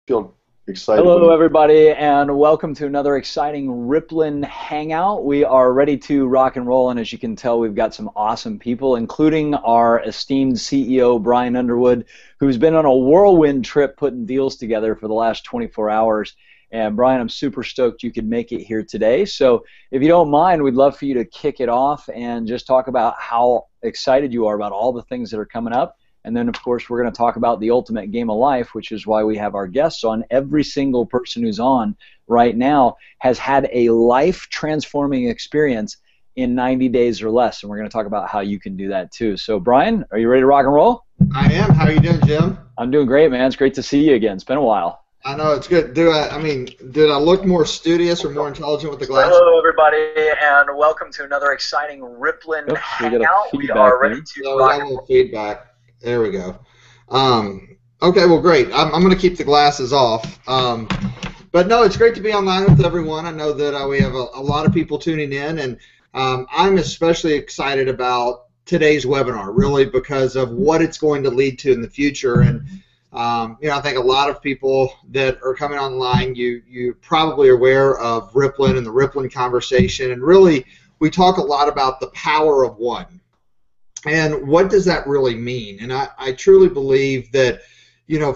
Feel excited Hello, when everybody, and welcome to another exciting Rippln Hangout. We are ready to rock and roll, and as you can tell, we've got some awesome people, including our esteemed CEO, Brian Underwood, who's been on a whirlwind trip putting deals together for the last 24 hours. And Brian, I'm super stoked you could make it here today. So if you don't mind, we'd love for you to kick it off and just talk about how excited you are about all the things that are coming up. And then, of course, we're going to talk about the ultimate game of life, which is why we have our guests on. Every single person who's on right now has had a life-transforming experience in 90 days or less, and we're going to talk about how you can do that too. So, Brian, are you ready to rock and roll? I am. How are you doing, Jim? I'm doing great, man. It's great to see you again. It's been a while. I know it's good. Did I look more studious or more intelligent with the glasses? Hello, everybody, and welcome to another exciting Rippln Hangout. We are ready to rock and roll. Feedback. There we go. Okay, well, great. I'm going to keep the glasses off. But no, it's great to be online with everyone. I know that we have a lot of people tuning in, and I'm especially excited about today's webinar, really, because of what it's going to lead to in the future. And I think a lot of people that are coming online, you probably are aware of Rippln and the Rippln conversation, and really, we talk a lot about the power of one. And what does that really mean? And I truly believe that,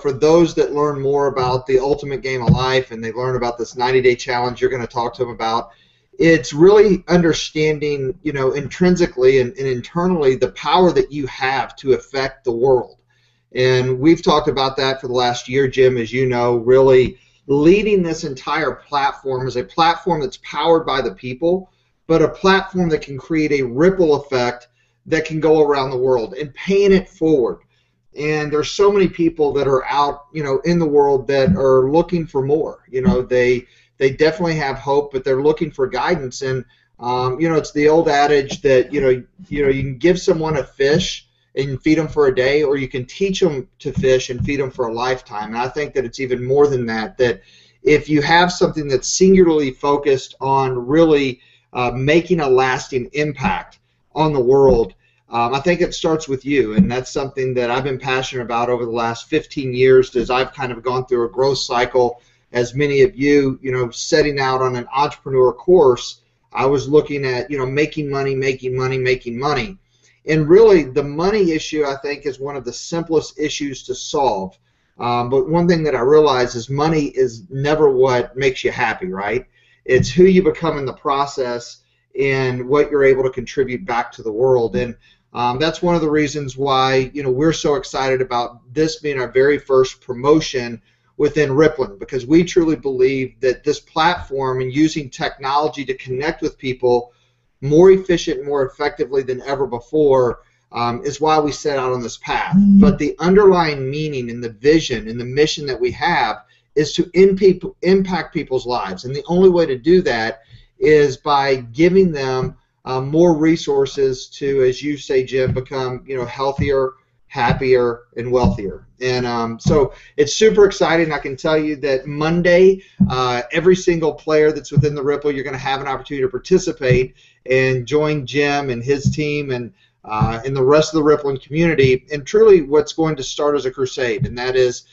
for those that learn more about the ultimate game of life and they learn about this 90-day challenge you're going to talk to them about, it's really understanding, intrinsically and internally the power that you have to affect the world. And we've talked about that for the last year, Jim, as you know, really leading this entire platform as a platform that's powered by the people, but a platform that can create a ripple effect that can go around the world and paying it forward. And there's so many people that are out, in the world that are looking for more. They definitely have hope, but they're looking for guidance. And it's the old adage that you can give someone a fish and feed them for a day, or you can teach them to fish and feed them for a lifetime. And I think that it's even more than that. That if you have something that's singularly focused on really making a lasting impact on the world, I think it starts with you, and that's something that I've been passionate about over the last 15 years as I've kind of gone through a growth cycle. As many of you, setting out on an entrepreneur course, I was looking at, making money. And really, the money issue, I think, is one of the simplest issues to solve. But one thing that I realize is money is never what makes you happy, right? It's who you become in the process and what you're able to contribute back to the world. And that's one of the reasons why we're so excited about this being our very first promotion within Rippln, because we truly believe that this platform and using technology to connect with people more efficient and more effectively than ever before is why we set out on this path. But the underlying meaning and the vision and the mission that we have is to impact people's lives. And the only way to do that is by giving them more resources to, as you say, Jim, become healthier, happier, and wealthier. And so it's super exciting. I can tell you that Monday, every single player that's within the Rippln, you're going to have an opportunity to participate and join Jim and his team and the rest of the Rippln community. And truly, what's going to start as a crusade, and that is,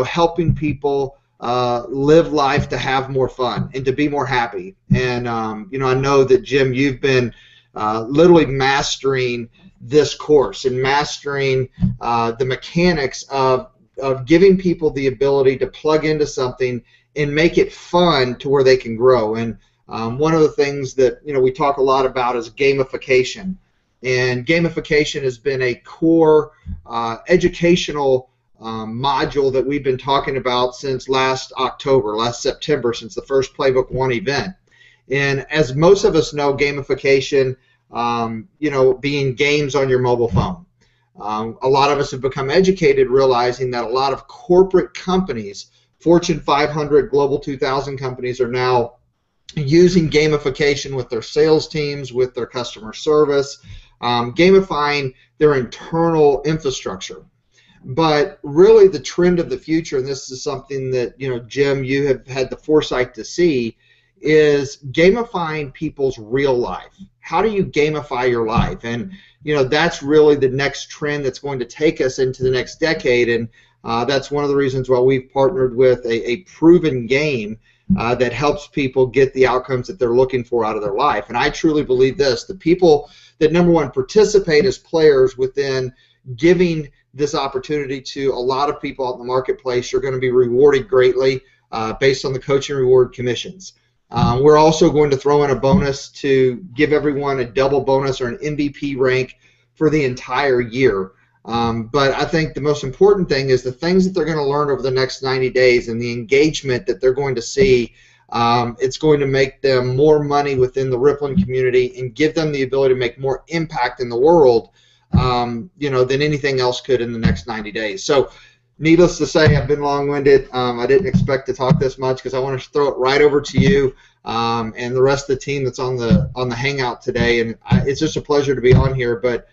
helping people live life to have more fun and to be more happy. And I know that, Jim, you've been literally mastering this course and mastering the mechanics of giving people the ability to plug into something and make it fun to where they can grow. And one of the things that we talk a lot about is gamification. And gamification has been a core educational module that we've been talking about since last September, since the first Playbook 1 event. And as most of us know, gamification, being games on your mobile phone. A lot of us have become educated realizing that a lot of corporate companies, Fortune 500, Global 2000 companies, are now using gamification with their sales teams, with their customer service, gamifying their internal infrastructure. But really the trend of the future, and this is something that, Jim, you have had the foresight to see, is gamifying people's real life. How do you gamify your life? And, that's really the next trend that's going to take us into the next decade. And That's one of the reasons why we've partnered with a proven game that helps people get the outcomes that they're looking for out of their life. And I truly believe this: the people that, number one, participate as players within giving this opportunity to a lot of people out in the marketplace are going to be rewarded greatly based on the coaching reward commissions. We're also going to throw in a bonus to give everyone a double bonus or an MVP rank for the entire year. But I think the most important thing is the things that they're going to learn over the next 90 days and the engagement that they're going to see. It's going to make them more money within the Rippln community and give them the ability to make more impact in the world, than anything else could in the next 90 days. So, needless to say, I've been long-winded. I didn't expect to talk this much because I want to throw it right over to you and the rest of the team that's on the Hangout today. And it's just a pleasure to be on here. But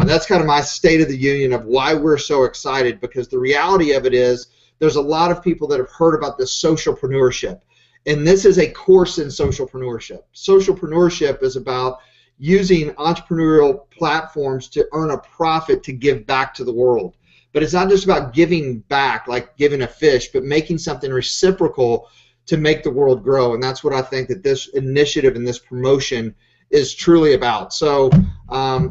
that's kind of my state of the union of why we're so excited, because the reality of it is there's a lot of people that have heard about this socialpreneurship. And this is a course in socialpreneurship. Socialpreneurship is about using entrepreneurial platforms to earn a profit to give back to the world. But it's not just about giving back, like giving a fish, but making something reciprocal to make the world grow. And that's what I think that this initiative and this promotion is truly about. So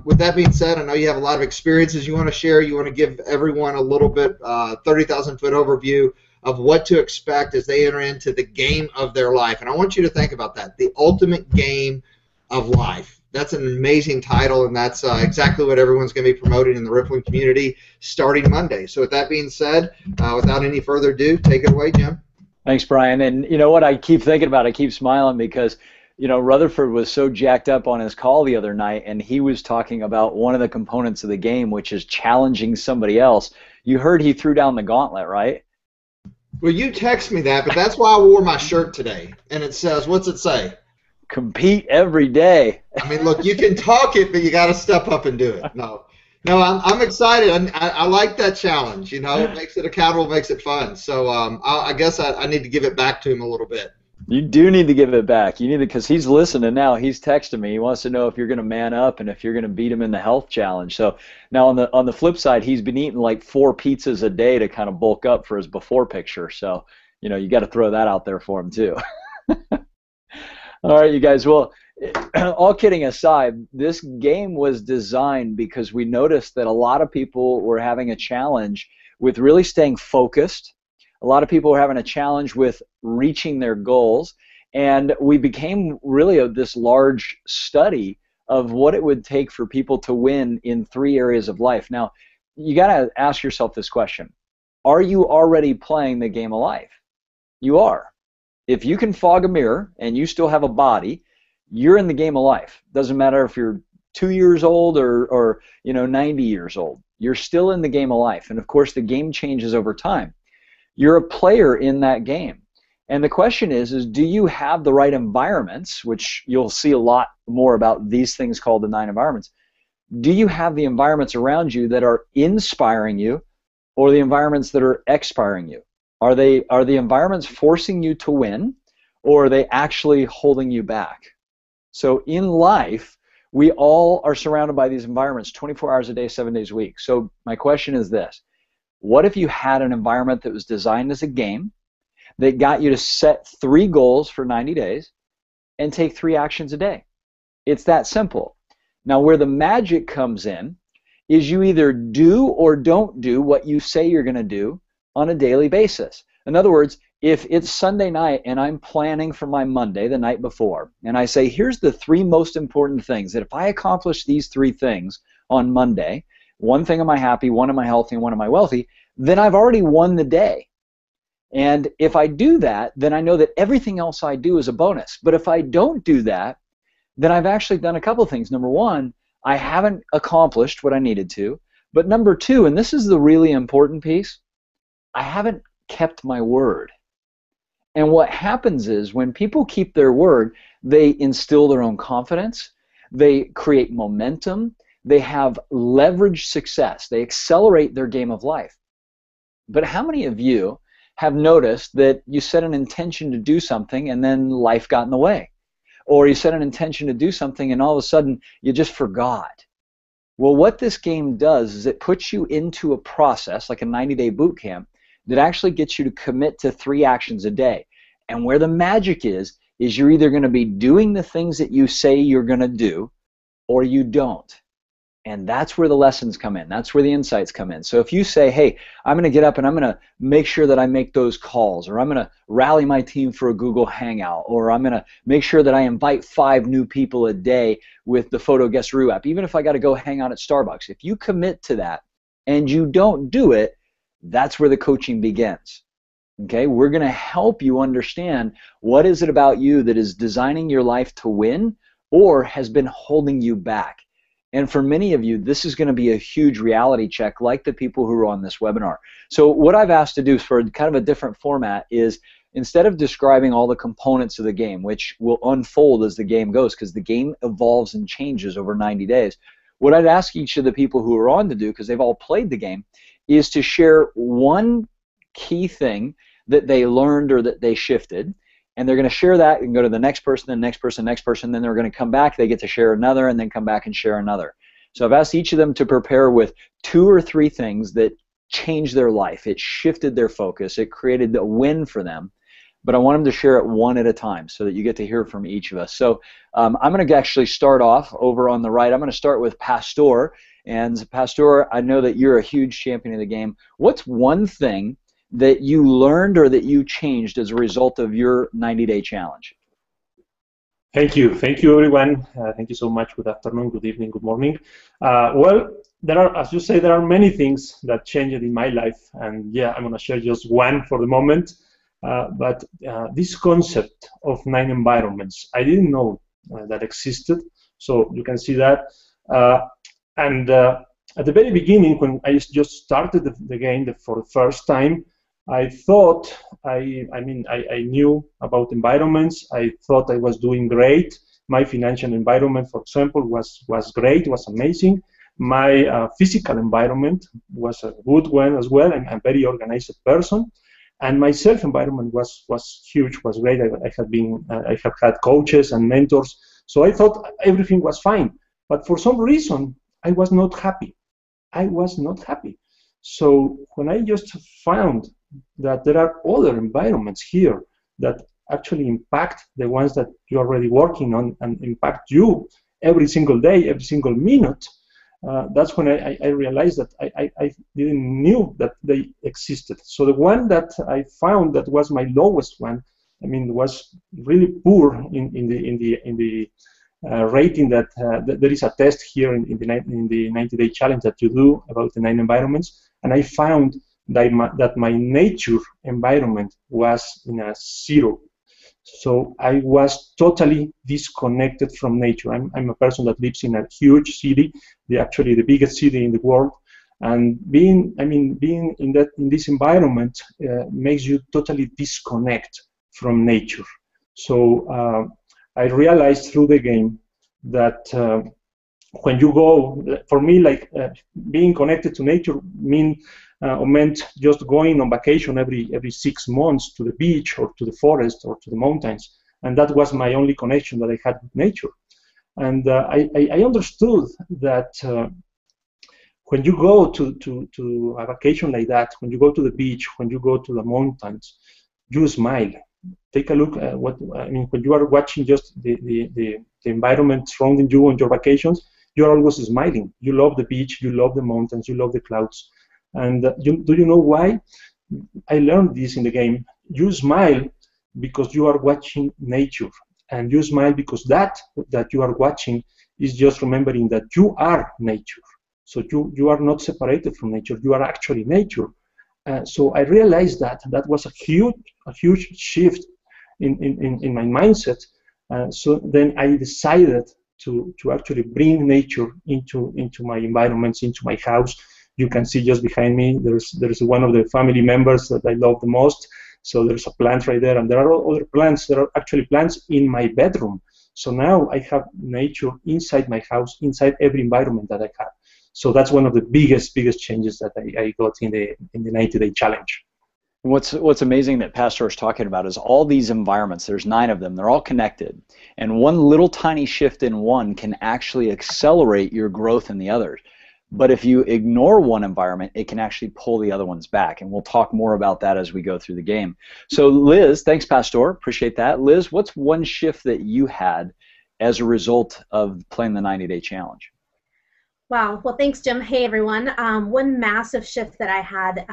with that being said, I know you have a lot of experiences you want to share. You want to give everyone a little bit 30,000-foot overview of what to expect as they enter into the game of their life. And I want you to think about that, the ultimate game of life. That's an amazing title, and that's exactly what everyone's going to be promoting in the Rippln community starting Monday. So with that being said, without any further ado, take it away, Jim. Thanks, Brian. And you know what I keep thinking about? I keep smiling because, Rutherford was so jacked up on his call the other night, and he was talking about one of the components of the game, which is challenging somebody else. You heard he threw down the gauntlet, right? Well, you text me that, but that's why I wore my shirt today. And it says, what's it say? Compete every day. I mean, look, you can talk it, but you got to step up and do it. No, I'm excited. I like that challenge. It makes it accountable, makes it fun. So I guess I need to give it back to him a little bit. You do need to give it back. You need to, because he's listening now. He's texting me. He wants to know if you're going to man up and if you're going to beat him in the health challenge. So now on the flip side, he's been eating like 4 pizzas a day to kind of bulk up for his before picture. So you got to throw that out there for him too. All right, you guys. Well, all kidding aside, this game was designed because we noticed that a lot of people were having a challenge with really staying focused. A lot of people were having a challenge with reaching their goals, and we became really this large study of what it would take for people to win in 3 areas of life. Now, you got to ask yourself this question. Are you already playing the game of life? You are. If you can fog a mirror and you still have a body, you're in the game of life. Doesn't matter if you're 2 years old or 90 years old. You're still in the game of life. And of course, the game changes over time. You're a player in that game. And the question is do you have the right environments, which you'll see a lot more about these things called the 9 environments. Do you have the environments around you that are inspiring you, or the environments that are expiring you? Are the environments forcing you to win, or are they actually holding you back? So in life, we all are surrounded by these environments 24 hours a day, 7 days a week. So my question is this. What if you had an environment that was designed as a game that got you to set 3 goals for 90 days and take 3 actions a day? It's that simple. Now, where the magic comes in is you either do or don't do what you say you're going to do on a daily basis. In other words, if it's Sunday night and I'm planning for my Monday the night before, and I say, here's the 3 most important things, that if I accomplish these 3 things on Monday, 1 thing am I happy, 1 am I healthy, and 1 am I wealthy, then I've already won the day. And if I do that, then I know that everything else I do is a bonus. But if I don't do that, then I've actually done a couple of things. Number 1, I haven't accomplished what I needed to. But number 2, and this is the really important piece, I haven't kept my word. And what happens is when people keep their word, they instill their own confidence, they create momentum, they have leveraged success, they accelerate their game of life. But how many of you have noticed that you set an intention to do something and then life got in the way? Or you set an intention to do something and all of a sudden you just forgot. Well, what this game does is it puts you into a process, like a 90-day boot camp, that actually gets you to commit to 3 actions a day. And where the magic is you're either going to be doing the things that you say you're going to do, or you don't. And that's where the lessons come in. That's where the insights come in. So if you say, hey, I'm going to get up and I'm going to make sure that I make those calls, or I'm going to rally my team for a Google Hangout, or I'm going to make sure that I invite 5 new people a day with the Photo Guestaroo app, even if I got to go hang out at Starbucks. If you commit to that and you don't do it, that's where the coaching begins. Okay, we're going to help you understand what is it about you that is designing your life to win or has been holding you back. And for many of you, this is going to be a huge reality check, like the people who are on this webinar. So what I've asked to do for kind of a different format is, instead of describing all the components of the game, which will unfold as the game goes, because the game evolves and changes over 90 days, what I'd ask each of the people who are on to do, because they've all played the game, is to share one key thing that they learned or that they shifted. And they're going to share that and go to the next person, the next person, next person. Then they're going to come back. They get to share another and then come back and share another. So I've asked each of them to prepare with 2 or 3 things that changed their life. It shifted their focus. It created a win for them. But I want them to share it one at a time so that you get to hear from each of us. So I'm going to actually start off over on the right. I'm going to start with Pastor. And Pastor, I know that you're a huge champion of the game. What's one thing that you learned or that you changed as a result of your 90-day challenge? Thank you everyone. Thank you so much. Good afternoon, good evening, good morning. Well, there are, as you say, there are many things that changed in my life, and yeah, I'm going to share just one for the moment. But this concept of 9 environments, I didn't know that existed. So you can see that. And at the very beginning, when I just started the game for the first time, I thought, I knew about environments. I thought I was doing great. My financial environment, for example, was great, was amazing. My physical environment was a good one as well. I'm a very organized person. And my self-environment was huge, was great. I have had coaches and mentors. So I thought everything was fine. But for some reason, I was not happy. I was not happy. So when I just found that there are other environments here that actually impact the ones that you're already working on and impact you every single day, every single minute, that's when I realized that I didn't knew that they existed. So the one that I found that was my lowest one, was really poor in the rating that there is a test here in the 90-day challenge that you do about the 9 environments, and I found that my nature environment was in a 0. So I was totally disconnected from nature. I'm a person that lives in a huge city, actually the biggest city in the world, and being in this environment makes you totally disconnect from nature. So I realized through the game that when you go, for me, being connected to nature meant just going on vacation every 6 months to the beach or to the forest or to the mountains, and that was my only connection that I had with nature. And I understood that when you go to a vacation like that, when you go to the beach, when you go to the mountains, you smile. Take a look at when you are watching just the environment surrounding you on your vacations, you're always smiling. You love the beach, you love the mountains, you love the clouds. And do you know why? I learned this in the game. You smile because you are watching nature, and you smile because that you are watching is just remembering that you are nature. So you are not separated from nature. You are actually nature. So I realized that was a huge shift in my mindset. So then I decided to actually bring nature into my environments, into my house. You can see just behind me, there's one of the family members that I love the most. So there's a plant right there, and there are other plants. There are actually plants in my bedroom. So now I have nature inside my house, inside every environment that I have. So that's one of the biggest changes that I got in the 90-day challenge. What's amazing that Pastor is talking about is all these environments, there's 9 of them, they're all connected. And one little tiny shift in one can actually accelerate your growth in the others. But if you ignore one environment, it can actually pull the other ones back. And we'll talk more about that as we go through the game. So Liz, thanks, Pastor. Appreciate that. Liz, what's one shift that you had as a result of playing the 90-day challenge? Wow. Well, thanks, Jim. Hey, everyone. One massive shift that I had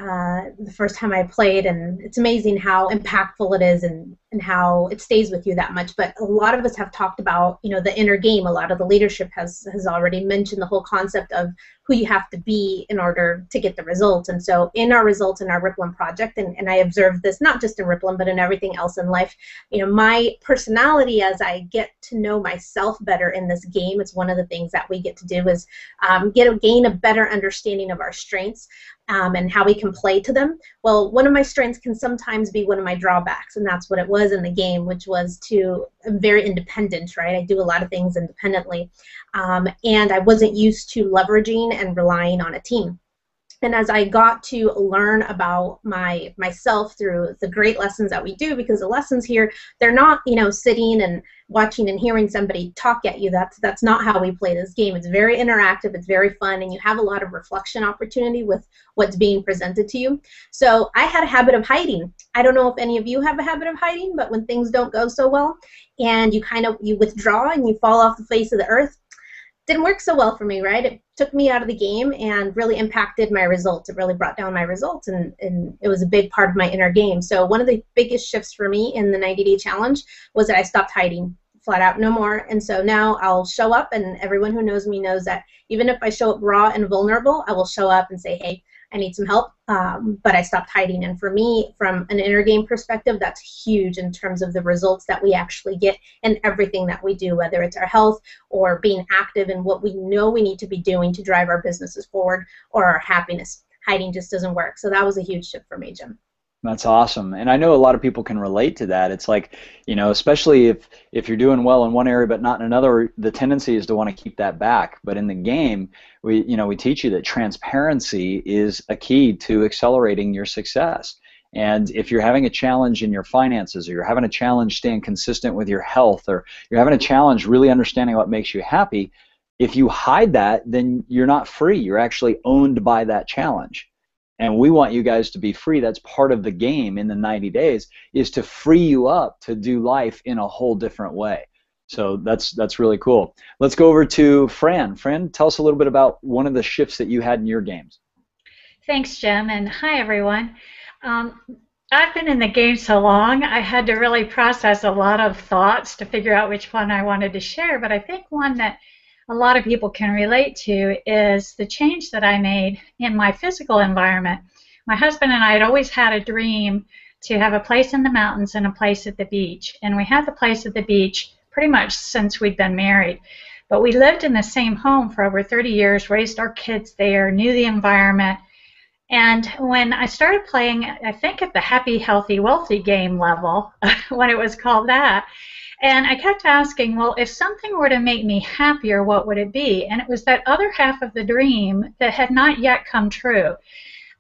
the first time I played, and it's amazing how impactful it is and how it stays with you that much. But a lot of us have talked about, the inner game. A lot of the leadership has already mentioned the whole concept of who you have to be in order to get the results. And so in our results in our Rippln project, and I observed this not just in Rippln, but in everything else in life, my personality as I get to know myself better in this game, it's one of the things that we get to do is gain a better understanding of our strengths and how we can play to them. Well, one of my strengths can sometimes be one of my drawbacks, and that's what it was in the game, which was I'm very independent, right? I do a lot of things independently, and I wasn't used to leveraging and relying on a team. And as I got to learn about myself through the great lessons that we do, because the lessons here, they're not, sitting and watching and hearing somebody talk at you. That's not how we play this game. It's very interactive, it's very fun, and you have a lot of reflection opportunity with what's being presented to you. So I had a habit of hiding. I don't know if any of you have a habit of hiding, but when things don't go so well and you withdraw and you fall off the face of the earth, didn't work so well for me, right? It took me out of the game and really impacted my results. It really brought down my results, and it was a big part of my inner game. So one of the biggest shifts for me in the 90-day challenge was that I stopped hiding, flat out, no more. And so now I'll show up, and everyone who knows me knows that even if I show up raw and vulnerable, I will show up and say, hey, I need some help, but I stopped hiding. And for me, from an inner game perspective, that's huge in terms of the results that we actually get in everything that we do, whether it's our health or being active in what we know we need to be doing to drive our businesses forward or our happiness. Hiding just doesn't work. So that was a huge shift for me, Jim. That's awesome. And I know a lot of people can relate to that. It's like, especially if you're doing well in one area but not in another, the tendency is to want to keep that back. But in the game, we teach you that transparency is a key to accelerating your success. And if you're having a challenge in your finances, or you're having a challenge staying consistent with your health, or you're having a challenge really understanding what makes you happy, if you hide that, then you're not free. You're actually owned by that challenge. And we want you guys to be free. That's part of the game in the 90 days, is to free you up to do life in a whole different way. So that's really cool. Let's go over to Fran. Fran, tell us a little bit about one of the shifts that you had in your games. Thanks, Jim, and hi, everyone. I've been in the game so long, I had to really process a lot of thoughts to figure out which one I wanted to share, but I think one that a lot of people can relate to is the change that I made in my physical environment. My husband and I had always had a dream to have a place in the mountains and a place at the beach, and we had the place at the beach pretty much since we'd been married. But we lived in the same home for over 30 years, raised our kids there, knew the environment. And when I started playing, I think at the Happy, Healthy, Wealthy game level, when it was called that, and I kept asking, well, if something were to make me happier, what would it be? And it was that other half of the dream that had not yet come true.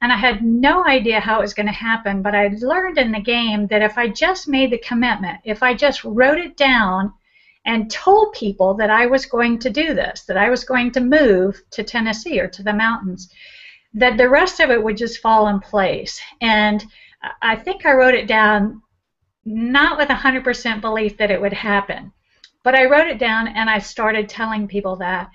And I had no idea how it was going to happen, but I learned in the game that if I just made the commitment, if I just wrote it down and told people that I was going to do this, that I was going to move to Tennessee or to the mountains, that the rest of it would just fall in place. And I think I wrote it down not with 100% belief that it would happen, but I wrote it down and I started telling people that.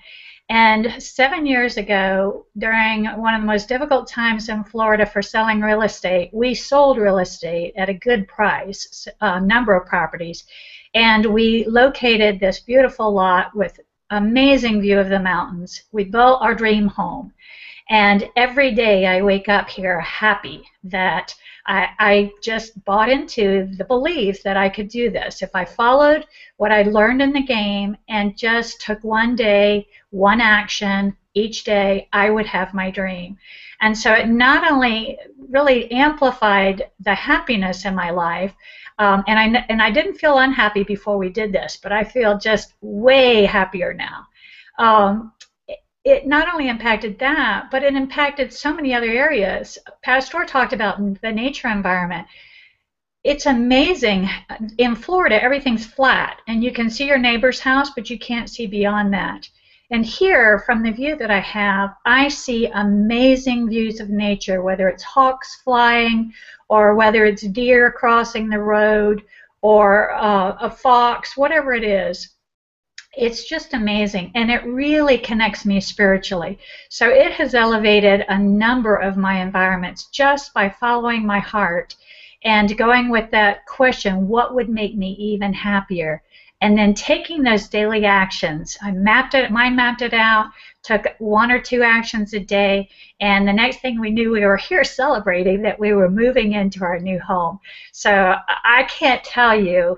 And 7 years ago, during one of the most difficult times in Florida for selling real estate, we sold real estate at a good price, a number of properties, and we located this beautiful lot with amazing view of the mountains. We built our dream home. And every day I wake up here happy that I just bought into the belief that I could do this. If I followed what I learned in the game and just took one day, one action each day, I would have my dream. And so it not only really amplified the happiness in my life, and I didn't feel unhappy before we did this, but I feel just way happier now. It not only impacted that, but it impacted so many other areas. Pastor talked about the nature environment. It's amazing. In Florida, everything's flat, and you can see your neighbor's house, but you can't see beyond that. And here, from the view that I have, I see amazing views of nature, whether it's hawks flying or whether it's deer crossing the road or a fox, whatever it is. It's just amazing, and it really connects me spiritually. So it has elevated a number of my environments just by following my heart and going with that question, what would make me even happier? And then taking those daily actions. Mine mapped it out, took 1 or 2 actions a day, and the next thing we knew, we were here celebrating that we were moving into our new home. So I can't tell you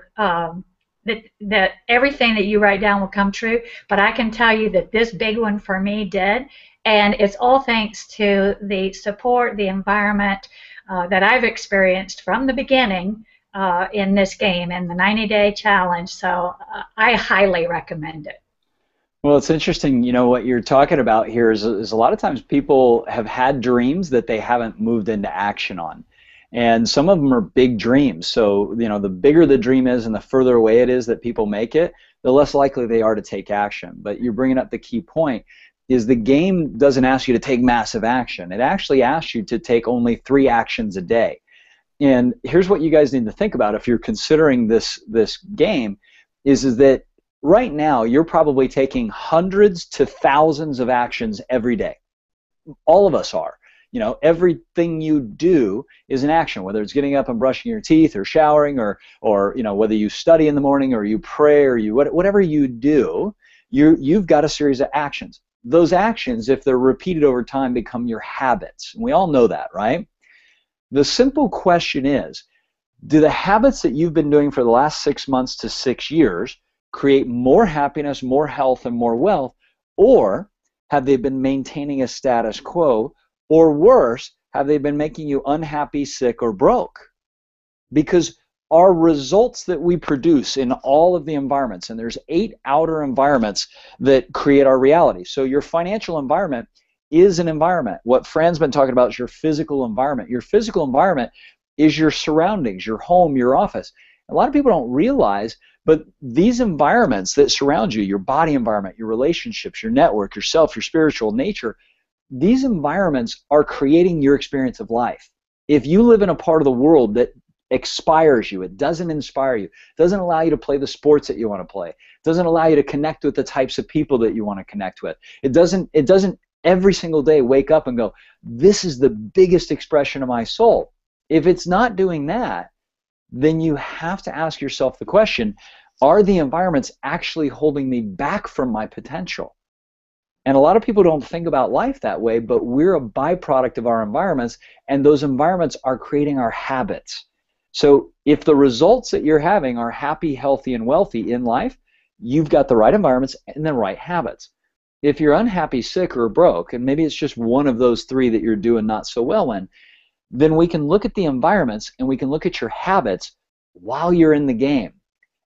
that everything that you write down will come true, but I can tell you that this big one for me did, and it's all thanks to the support, the environment that I've experienced from the beginning in this game, in the 90-day challenge, so I highly recommend it. Well, it's interesting, you know, what you're talking about here is a lot of times people have had dreams that they haven't moved into action on. And some of them are big dreams. So, you know, the bigger the dream is and the further away it is that people make it, the less likely they are to take action. But you're bringing up the key point, is the game doesn't ask you to take massive action. It actually asks you to take only 3 actions a day. And here's what you guys need to think about if you're considering this game, is that right now you're probably taking hundreds to thousands of actions every day. All of us are. You know, everything you do is an action, whether it's getting up and brushing your teeth or showering or you know, whether you study in the morning or you pray or whatever you do, you've got a series of actions. Those actions, if they're repeated over time, become your habits. And we all know that, right? The simple question is, do the habits that you've been doing for the last 6 months to 6 years create more happiness, more health, and more wealth, or have they been maintaining a status quo? Or worse, have they been making you unhappy, sick, or broke? Because our results that we produce in all of the environments, and there's 8 outer environments that create our reality. So your financial environment is an environment. What Fran's been talking about is your physical environment. Your physical environment is your surroundings, your home, your office. A lot of people don't realize, but these environments that surround you, your body environment, your relationships, your network, yourself, your spiritual nature, these environments are creating your experience of life. If you live in a part of the world that expires you, it doesn't inspire you, doesn't allow you to play the sports that you want to play, doesn't allow you to connect with the types of people that you want to connect with, it doesn't every single day wake up and go, this is the biggest expression of my soul. If it's not doing that, then you have to ask yourself the question, are the environments actually holding me back from my potential? And a lot of people don't think about life that way, but we're a byproduct of our environments, and those environments are creating our habits. So if the results that you're having are happy, healthy, and wealthy in life, you've got the right environments and the right habits. If you're unhappy, sick, or broke, and maybe it's just one of those 3 that you're doing not so well in, then we can look at the environments and we can look at your habits while you're in the game.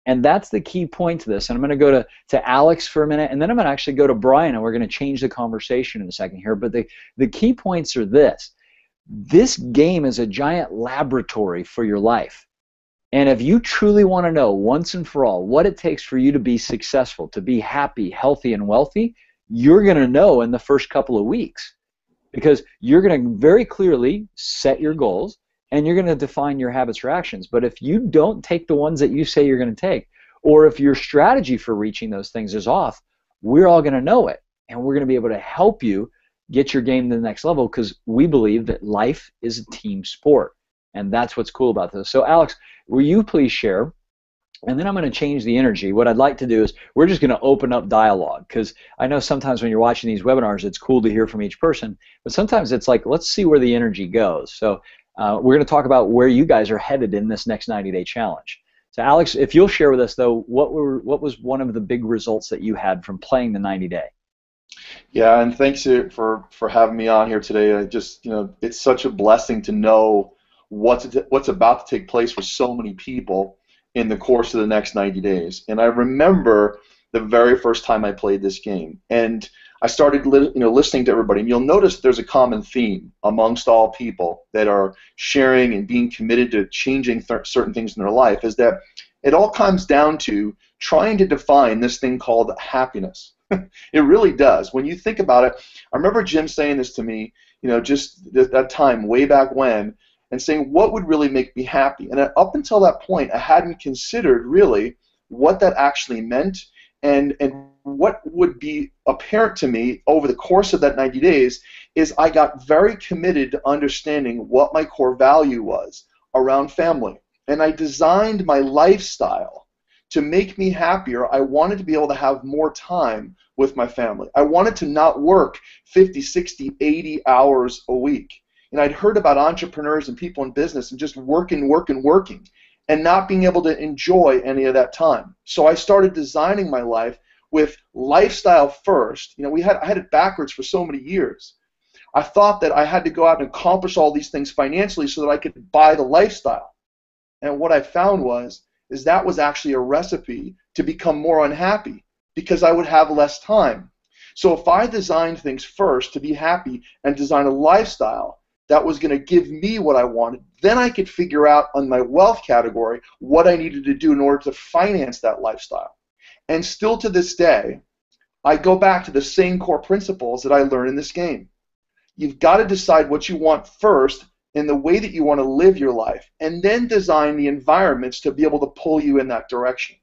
And that's the key point to this. And I'm going to go to Alex for a minute, and then I'm going to actually go to Brian, and we're going to change the conversation in a second here. But the key points are this. This game is a giant laboratory for your life. And if you truly want to know once and for all what it takes for you to be successful, to be happy, healthy, and wealthy, you're going to know in the first couple of weeks. Because you're going to very clearly set your goals, and you're going to define your habits or actions. But if you don't take the ones that you say you're going to take, or if your strategy for reaching those things is off, we're all going to know it. And we're going to be able to help you get your game to the next level, because we believe that life is a team sport. And that's what's cool about this. So Alex, will you please share? And then I'm going to change the energy. What I'd like to do is we're just going to open up dialogue, because I know sometimes when you're watching these webinars, it's cool to hear from each person. But sometimes it's like, let's see where the energy goes. So we're going to talk about where you guys are headed in this next 90-day challenge. So Alex, if you'll share with us, though, what was one of the big results that you had from playing the 90-day? Yeah, and thanks for having me on here today. I just, you know, it's such a blessing to know what's about to take place for so many people in the course of the next 90 days. And I remember the very first time I played this game, and I started listening to everybody, and you'll notice there's a common theme amongst all people that are sharing and being committed to changing certain things in their life, is that it all comes down to trying to define this thing called happiness. It really does. When you think about it, I remember Jim saying this to me, just that time way back when, and saying what would really make me happy. And up until that point, I hadn't considered really what that actually meant and what would be apparent to me over the course of that 90 days is I got very committed to understanding what my core value was around family. And I designed my lifestyle to make me happier. I wanted to be able to have more time with my family. I wanted to not work 50, 60, 80 hours a week. And I'd heard about entrepreneurs and people in business and just working, and not being able to enjoy any of that time. So I started designing my life with lifestyle first. I had it backwards for so many years. I thought that I had to go out and accomplish all these things financially so that I could buy the lifestyle. And what I found is that was actually a recipe to become more unhappy because I would have less time. So if I designed things first to be happy and design a lifestyle that was going to give me what I wanted, then I could figure out on my wealth category what I needed to do in order to finance that lifestyle. And still to this day, I go back to the same core principles that I learned in this game. You've got to decide what you want first in the way that you want to live your life, and then design the environments to be able to pull you in that direction.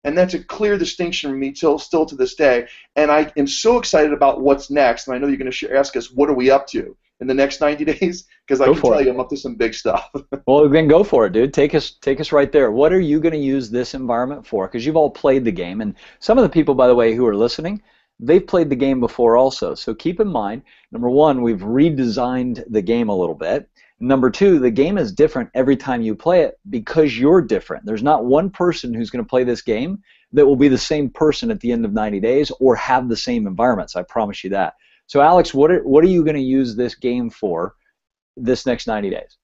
And that's a clear distinction for me still to this day. And I am so excited about what's next. And I know you're going to ask us, what are we up to in the next 90 days? Because I can tell you I'm up to some big stuff. Well, then go for it, dude. Take us right there. What are you going to use this environment for? Because you've all played the game. And some of the people, by the way, who are listening, they've played the game before also. So keep in mind, number one, we've redesigned the game a little bit. Number two, the game is different every time you play it because you're different. There's not one person who's going to play this game that will be the same person at the end of 90 days or have the same environments. I promise you that. So, Alex, what are you going to use this game for this next 90 days?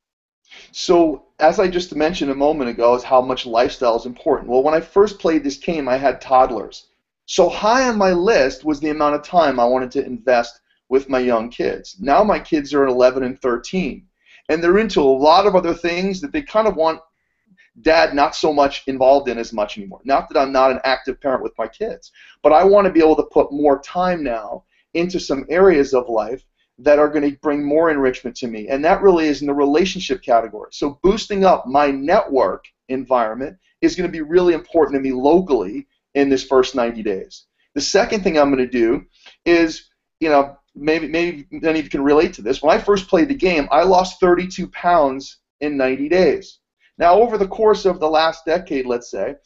So, as I just mentioned a moment ago, is how much lifestyle is important. Well, when I first played this game, I had toddlers. So high on my list was the amount of time I wanted to invest with my young kids. Now my kids are 11 and 13. And they're into a lot of other things that they kind of want dad not so much involved in as much anymore. Not that I'm not an active parent with my kids, but I want to be able to put more time now into some areas of life that are going to bring more enrichment to me. And that really is in the relationship category. So boosting up my network environment is going to be really important to me locally in this first 90 days. The second thing I'm going to do is, maybe many of you can relate to this. When I first played the game, I lost 32 pounds in 90 days. Now, over the course of the last decade, let's say,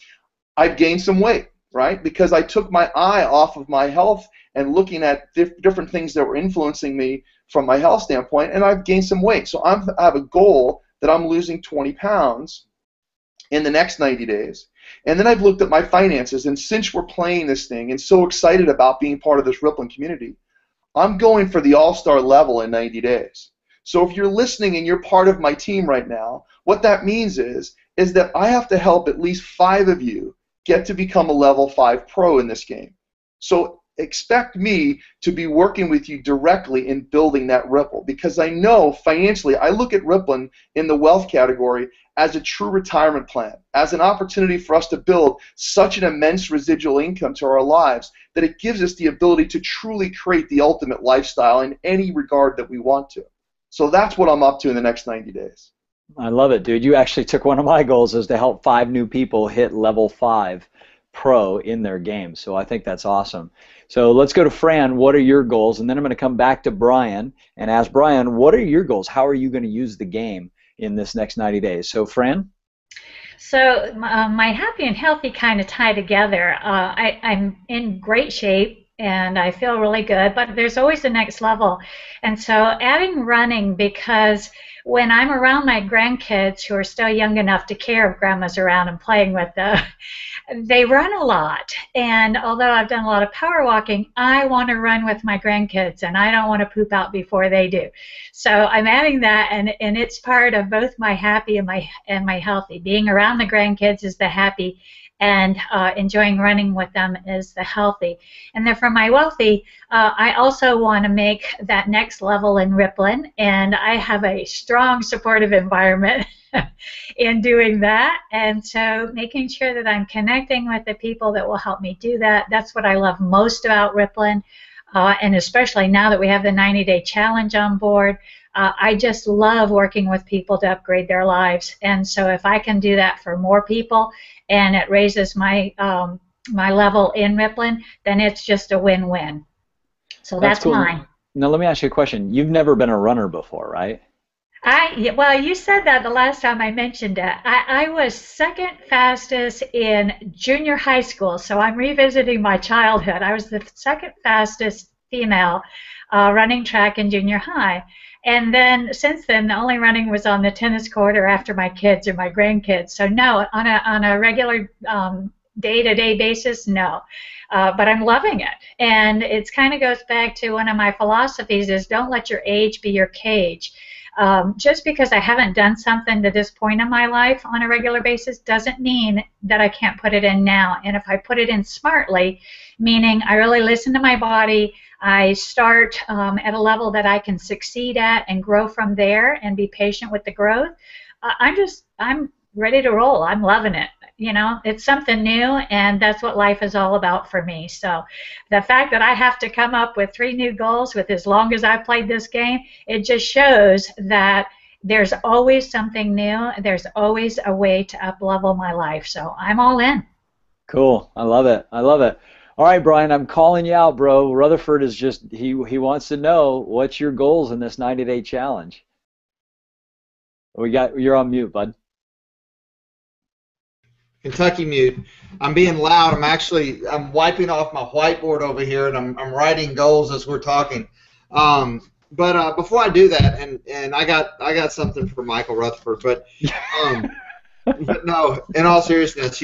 I've gained some weight, right? Because I took my eye off of my health and looking at different things that were influencing me from my health standpoint, and I've gained some weight. So I have a goal that I'm losing 20 pounds in the next 90 days. And then I've looked at my finances, and since we're playing this thing and so excited about being part of this Rippln community, I'm going for the all-star level in 90 days. So if you're listening and you're part of my team right now, what that means is that I have to help at least 5 of you get to become a level 5 pro in this game. So expect me to be working with you directly in building that Rippln, because I know financially, I look at Rippln in the wealth category as a true retirement plan, as an opportunity for us to build such an immense residual income to our lives that it gives us the ability to truly create the ultimate lifestyle in any regard that we want to. So that's what I'm up to in the next 90 days. I love it, dude. You actually took one of my goals, is to help 5 new people hit level 5 pro in their game. So I think that's awesome. So let's go to Fran. What are your goals? And then I'm going to come back to Brian and ask Brian, what are your goals? How are you going to use the game in this next 90 days? So Fran? So my happy and healthy kind of tie together. I'm in great shape and I feel really good, but there's always the next level. And so adding running, because when I'm around my grandkids who are still young enough to care if grandma's around and playing with them, they run a lot. And although I've done a lot of power walking, I want to run with my grandkids and I don't want to poop out before they do. So I'm adding that, and it's part of both my happy and my healthy. Being around the grandkids is the happy, and enjoying running with them is the healthy. And then for my wealthy, I also want to make that next level in Rippln, and I have a strong strong supportive environment in doing that. And so making sure that I'm connecting with the people that will help me do that. That's what I love most about Rippln. And especially now that we have the 90-day challenge on board, I just love working with people to upgrade their lives. And so if I can do that for more people and it raises my my level in Rippln, then it's just a win-win. So that's cool. mine. Now let me ask you a question. You've never been a runner before, right? Well, you said that the last time I mentioned it. I was second fastest in junior high school, so I'm revisiting my childhood. I was the second fastest female running track in junior high. And then since then, the only running was on the tennis court or after my kids or my grandkids. So no, on a regular day-to-day basis, no. But I'm loving it. And it kind of goes back to one of my philosophies is don't let your age be your cage. Just because I haven't done something to this point in my life on a regular basis doesn't mean that I can't put it in now. And if I put it in smartly, meaning I really listen to my body, I start at a level that I can succeed at and grow from there and be patient with the growth, I'm ready to roll. I'm loving it. You know, it's something new, and that's what life is all about for me. So the fact that I have to come up with 3 new goals with as long as I've played this game, it just shows that there's always something new. There's always a way to up-level my life. So I'm all in. Cool. I love it. I love it. All right, Brian, I'm calling you out, bro. Rutherford is just, he wants to know what's your goals in this 90-day challenge. You're on mute, bud. Kentucky mute. I'm being loud. I'm wiping off my whiteboard over here, and I'm writing goals as we're talking. But before I do that, and I got something for Michael Rutherford, but no, in all seriousness,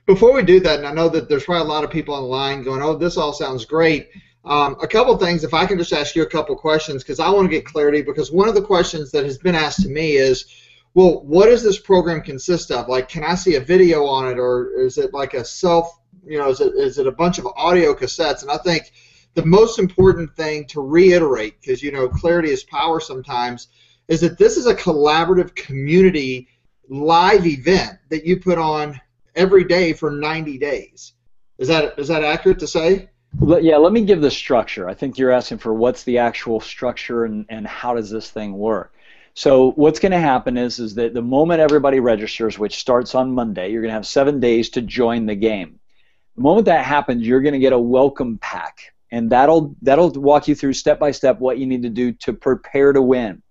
before we do that, and I know that there's probably a lot of people on the line going, oh, this all sounds great. A couple things, if I can just ask you a couple questions, because I want to get clarity, because one of the questions that has been asked to me is, well, what does this program consist of? Like, can I see a video on it, or is it like a is it a bunch of audio cassettes? And I think the most important thing to reiterate, because, clarity is power sometimes, is that this is a collaborative community live event that you put on every day for 90 days. Is that accurate to say? Yeah, let me give the structure. I think you're asking for what's the actual structure and how does this thing work. So what's going to happen is that the moment everybody registers, which starts on Monday, you're going to have 7 days to join the game. The moment that happens, you're going to get a welcome pack, and that'll walk you through step by step what you need to do to prepare to win.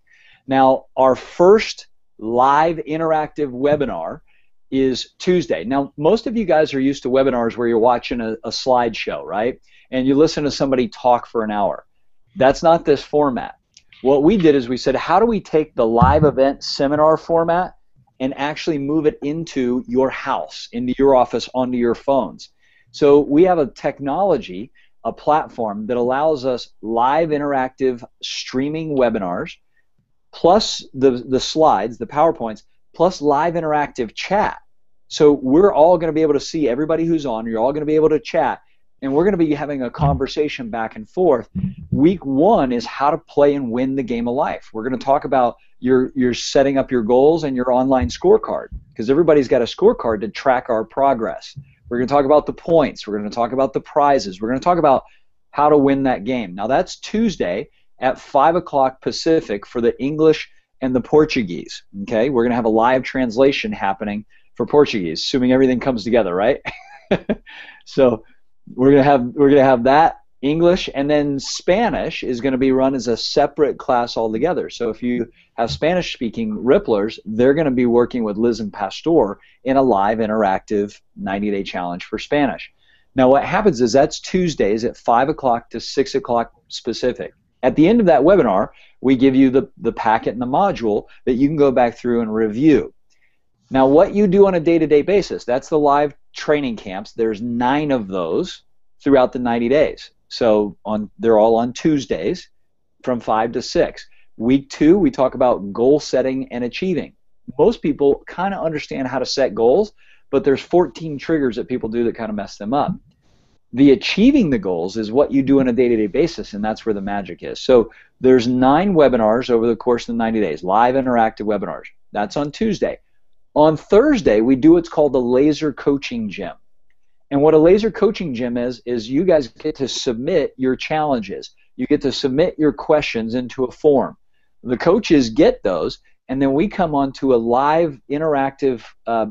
Now, our first live interactive webinar is Tuesday. Now, most of you guys are used to webinars where you're watching a slideshow, right? And you listen to somebody talk for an hour. That's not this format. What we did is we said, how do we take the live event seminar format and actually move it into your house, into your office, onto your phones? So we have a technology, a platform that allows us live interactive streaming webinars, plus the slides, the PowerPoints, plus live interactive chat. So we're all going to be able to see everybody who's on. You're all going to be able to chat. And we're going to be having a conversation back and forth. Week 1 is how to play and win the game of life. We're going to talk about your setting up your goals and your online scorecard, because everybody's got a scorecard to track our progress. We're going to talk about the points. We're going to talk about the prizes. We're going to talk about how to win that game. Now, that's Tuesday at 5 o'clock Pacific for the English and the Portuguese. Okay, we're going to have a live translation happening for Portuguese, assuming everything comes together, right? So we're gonna have that English, and then Spanish is going to be run as a separate class altogether. So if you have Spanish-speaking Ripplers, they're going to be working with Liz and Pastor in a live interactive 90-day challenge for Spanish. Now what happens is that's Tuesdays at 5 o'clock to 6 o'clock Pacific. At the end of that webinar, we give you the packet and the module that you can go back through and review. Now what you do on a day-to-day basis, that's the live training camps. There's 9 of those throughout the 90 days. So they're all on Tuesdays from 5 to 6. Week 2, we talk about goal setting and achieving. Most people kind of understand how to set goals, but there's 14 triggers that people do that kind of mess them up. The achieving the goals is what you do on a day-to-day basis, and that's where the magic is. So there's 9 webinars over the course of the 90 days, live interactive webinars. That's on Tuesday. On Thursday, we do what's called the Laser Coaching Gym. And what a Laser Coaching Gym is you guys get to submit your challenges. You get to submit your questions into a form. The coaches get those, and then we come onto a live interactive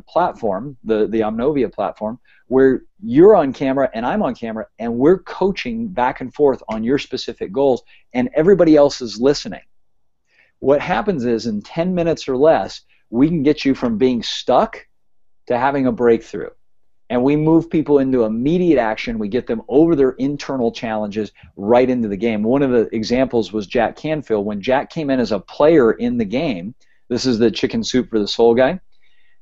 platform, the Omnovia platform, where you're on camera and I'm on camera, and we're coaching back and forth on your specific goals, and everybody else is listening. What happens is in 10 minutes or less, we can get you from being stuck to having a breakthrough. And we move people into immediate action. We get them over their internal challenges right into the game. One of the examples was Jack Canfield. When Jack came in as a player in the game, this is the Chicken Soup for the Soul guy,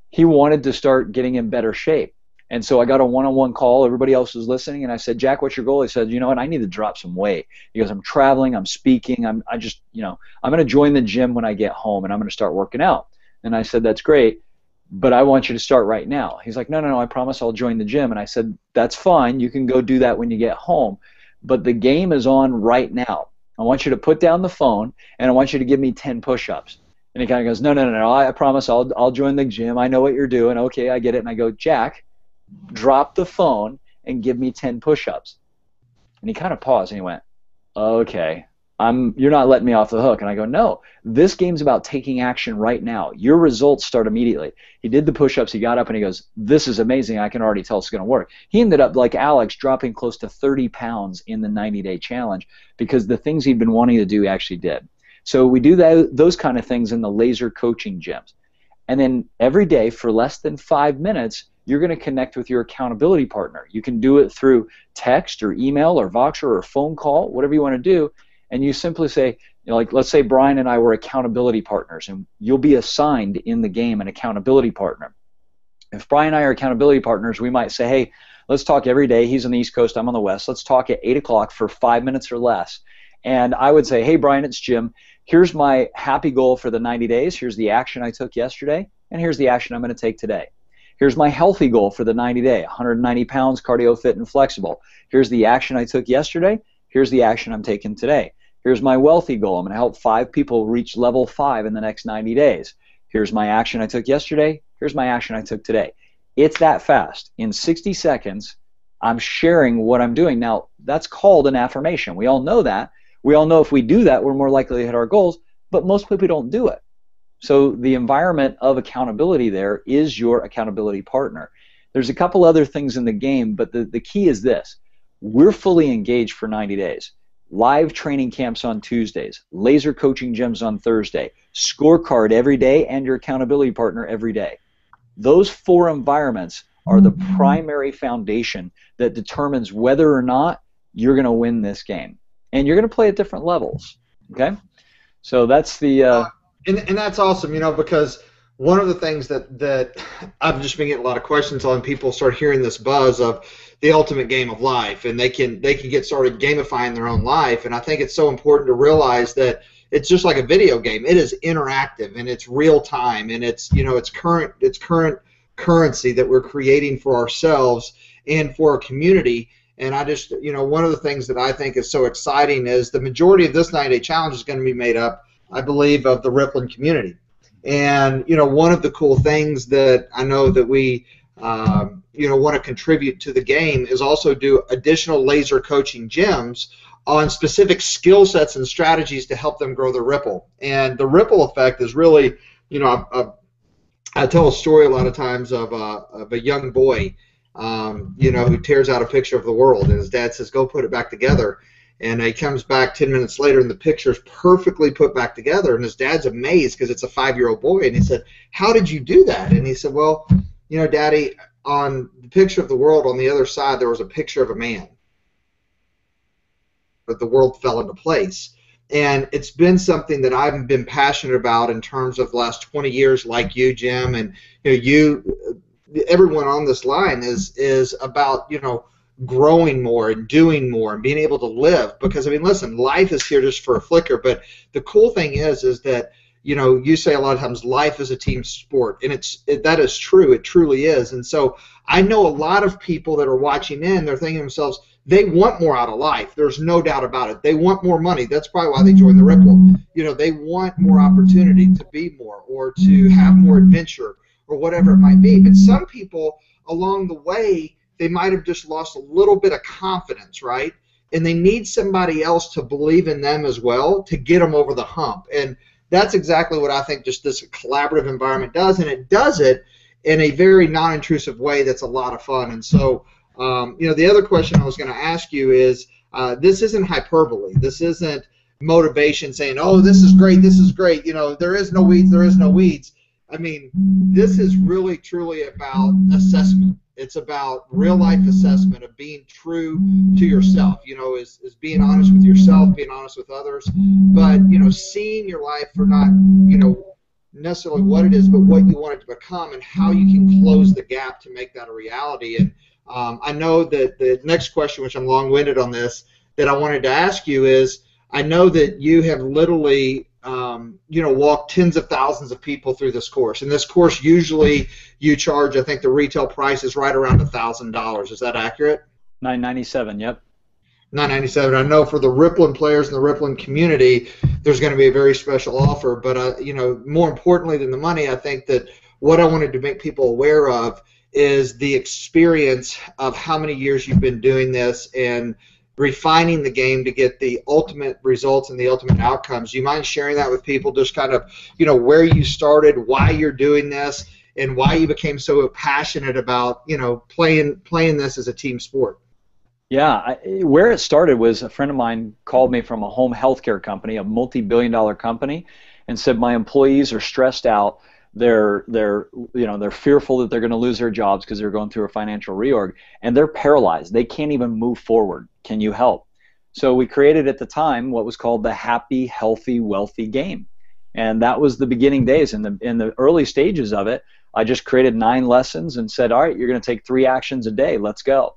he wanted to start getting in better shape. And so I got a one-on-one call. Everybody else was listening, and I said, Jack, what's your goal? He said, you know what, I need to drop some weight. He goes, I'm traveling, I'm speaking, I'm going to join the gym when I get home, and I'm going to start working out. And I said, that's great, but I want you to start right now. He's like, no, I promise I'll join the gym. And I said, that's fine, you can go do that when you get home, but the game is on right now. I want you to put down the phone, and I want you to give me 10 push-ups. And he kind of goes, no, I promise I'll join the gym. I know what you're doing. Okay, I get it. And I go, Jack, drop the phone and give me 10 push-ups. And he kind of paused and he went, okay, you're not letting me off the hook. And I go, no, this game's about taking action right now. Your results start immediately. He did the push-ups, he got up, and he goes, this is amazing. I can already tell it's going to work. He ended up, like Alex, dropping close to 30 pounds in the 90-day challenge because the things he'd been wanting to do actually did. So we do those kind of things in the Laser Coaching Gyms. And then every day for less than 5 minutes, you're going to connect with your accountability partner. You can do it through text or email or Voxer or phone call, whatever you want to do. And you simply say, like, let's say Brian and I were accountability partners, and you'll be assigned in the game an accountability partner. If Brian and I are accountability partners, we might say, hey, let's talk every day. He's on the East Coast, I'm on the West. Let's talk at 8 o'clock for 5 minutes or less. And I would say, hey, Brian, it's Jim. Here's my happy goal for the 90 days. Here's the action I took yesterday, and here's the action I'm going to take today. Here's my healthy goal for the 90-day, 190 pounds, cardio fit and flexible. Here's the action I took yesterday. Here's the action I'm taking today. Here's my wealthy goal. I'm going to help 5 people reach level 5 in the next 90 days. Here's my action I took yesterday. Here's my action I took today. It's that fast. In 60 seconds, I'm sharing what I'm doing. Now, that's called an affirmation. We all know that. We all know if we do that, we're more likely to hit our goals, but most people don't do it. So the environment of accountability there is your accountability partner. There's a couple other things in the game, but the key is this. We're fully engaged for 90 days. Live training camps on Tuesdays, laser coaching gyms on Thursday, scorecard every day, and your accountability partner every day. Those 4 environments are the primary foundation that determines whether or not you're going to win this game. And you're going to play at different levels, okay? So that's the... And that's awesome, because one of the things that I've just been getting a lot of questions on, people start hearing this buzz of the ultimate game of life, and they can get started gamifying their own life. And I think it's so important to realize that it's just like a video game. It is interactive, and it's real time, and it's current currency that we're creating for ourselves and for our community. And I just, one of the things that I think is so exciting is the majority of this 90-day challenge is going to be made up, I believe, of the Rippln community. And, one of the cool things that I know that we, want to contribute to the game is also do additional laser coaching gyms on specific skill sets and strategies to help them grow their Ripple. And the ripple effect is really, I tell a story a lot of times of a young boy, who tears out a picture of the world, and his dad says, go put it back together. And he comes back 10 minutes later, and the picture's perfectly put back together. And his dad's amazed because it's a 5-year-old boy. And he said, how did you do that? And he said, well, Daddy, on the picture of the world on the other side, there was a picture of a man. But the world fell into place. And it's been something that I've been passionate about in terms of the last 20 years, like you, Jim, and everyone on this line is about, growing more and doing more and being able to live. Because, listen, life is here just for a flicker, but the cool thing is that, you say a lot of times life is a team sport, and that is true. It truly is. And so I know a lot of people that are watching in, they're thinking to themselves, they want more out of life. There's no doubt about it. They want more money. That's probably why they joined the Rippln. You know, they want more opportunity to be more or to have more adventure or whatever it might be. But some people along the way, they might have just lost a little bit of confidence, right? And they need somebody else to believe in them as well to get them over the hump. And that's exactly what I think just this collaborative environment does, and it does it in a very non-intrusive way that's a lot of fun. And so, you know, the other question I was going to ask you is, this isn't hyperbole. This isn't motivation saying, oh, this is great, you know, there is no weeds. I mean, this is really, truly about assessment. It's about real-life assessment of being true to yourself, you know, is being honest with yourself, being honest with others, but, you know, seeing your life for not, you know, necessarily what it is, but what you want it to become and how you can close the gap to make that a reality. And I know that the next question, which I'm long-winded on this, that I wanted to ask you is, I know that you have literally you know, walk tens of thousands of people through this course. And this course, usually you charge, I think the retail price is right around $1,000. Is that accurate? $997, yep. $997. I know for the Rippln players in the Rippln community, there's going to be a very special offer. But, you know, more importantly than the money, I think that what I wanted to make people aware of is the experience of how many years you've been doing this and refining the game to get the ultimate results and the ultimate outcomes. Do you mind sharing that with people, just kind of, you know, where you started, why you're doing this, and why you became so passionate about, you know, playing this as a team sport? Yeah, where it started was a friend of mine called me from a home healthcare company, a multi-billion-dollar company, and said, my employees are stressed out. They're fearful that they're going to lose their jobs because they're going through a financial reorg, and they're paralyzed. They can't even move forward. Can you help? So we created at the time what was called the Happy, Healthy, Wealthy game, and that was the beginning days. In the early stages of it, I just created 9 lessons and said, all right, you're going to take 3 actions a day. Let's go.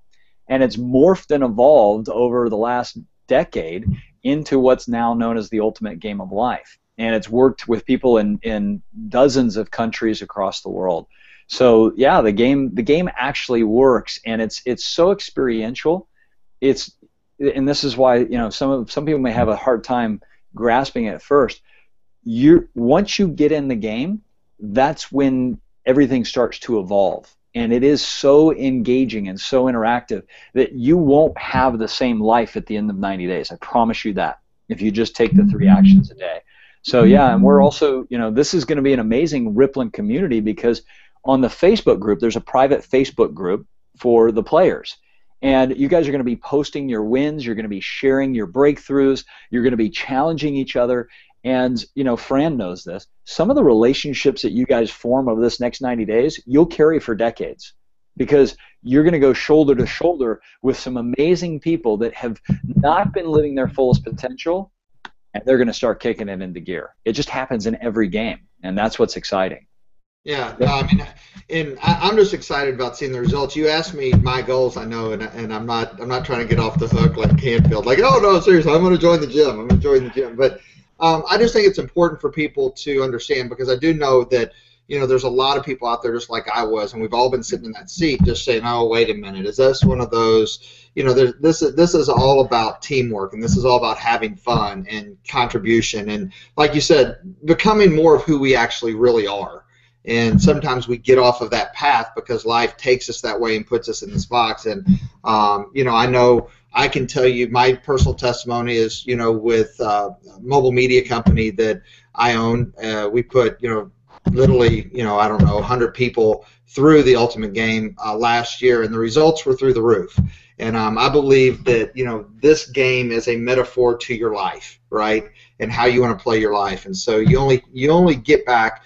And it's morphed and evolved over the last decade into what's now known as the ultimate game of life. And it's worked with people in dozens of countries across the world. So yeah, the game actually works, and it's so experiential. And this is why, you know, some people may have a hard time grasping it at first. Once you get in the game, that's when everything starts to evolve. And it is so engaging and so interactive that you won't have the same life at the end of 90 days. I promise you that, if you just take the 3 actions a day. So yeah, and we're also, you know, this is going to be an amazing Rippln community, because on the Facebook group, there's a private Facebook group for the players. And you guys are going to be posting your wins, you're going to be sharing your breakthroughs, you're going to be challenging each other. And, you know, Fran knows this. Some of the relationships that you guys form over this next 90 days, you'll carry for decades, because you're going to go shoulder to shoulder with some amazing people that have not been living their fullest potential, and they're going to start kicking it into gear. It just happens in every game, and that's what's exciting. Yeah, no, I mean, and I'm just excited about seeing the results. You asked me my goals, I know, and I'm not trying to get off the hook like Canfield, like, oh no, seriously, I'm going to join the gym. But I just think it's important for people to understand, because I do know that, you know, there's a lot of people out there just like I was, and we've all been sitting in that seat just saying, oh, wait a minute, is this one of those, you know, this is all about teamwork, and this is all about having fun and contribution, and like you said, becoming more of who we actually really are. And sometimes we get off of that path because life takes us that way and puts us in this box. And, you know I can tell you my personal testimony is, you know, with a mobile media company that I own, we put, you know, literally, you know, I don't know, 100 people through the ultimate game last year, and the results were through the roof. And I believe that, you know, this game is a metaphor to your life, right, and how you want to play your life. And so you only get back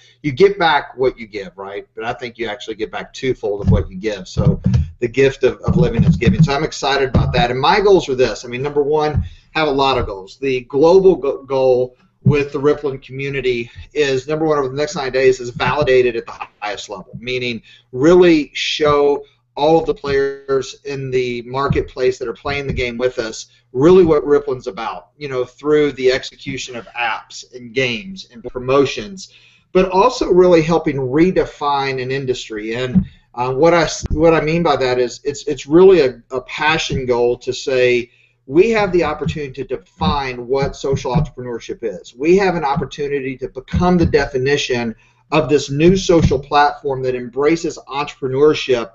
what you give, right? But I think you actually get back twofold of what you give. So the gift of living is giving. So I'm excited about that. And my goals are this. I mean, number one, have a lot of goals. The global goal with the Rippln community is, number one, over the next 9 days, is validated at the highest level, meaning really show all of the players in the marketplace that are playing the game with us really what Rippln's about, you know, through the execution of apps and games and promotions, but also really helping redefine an industry. And What I mean by that is it's really a passion goal to say we have the opportunity to define what social entrepreneurship is. We have an opportunity to become the definition of this new social platform that embraces entrepreneurship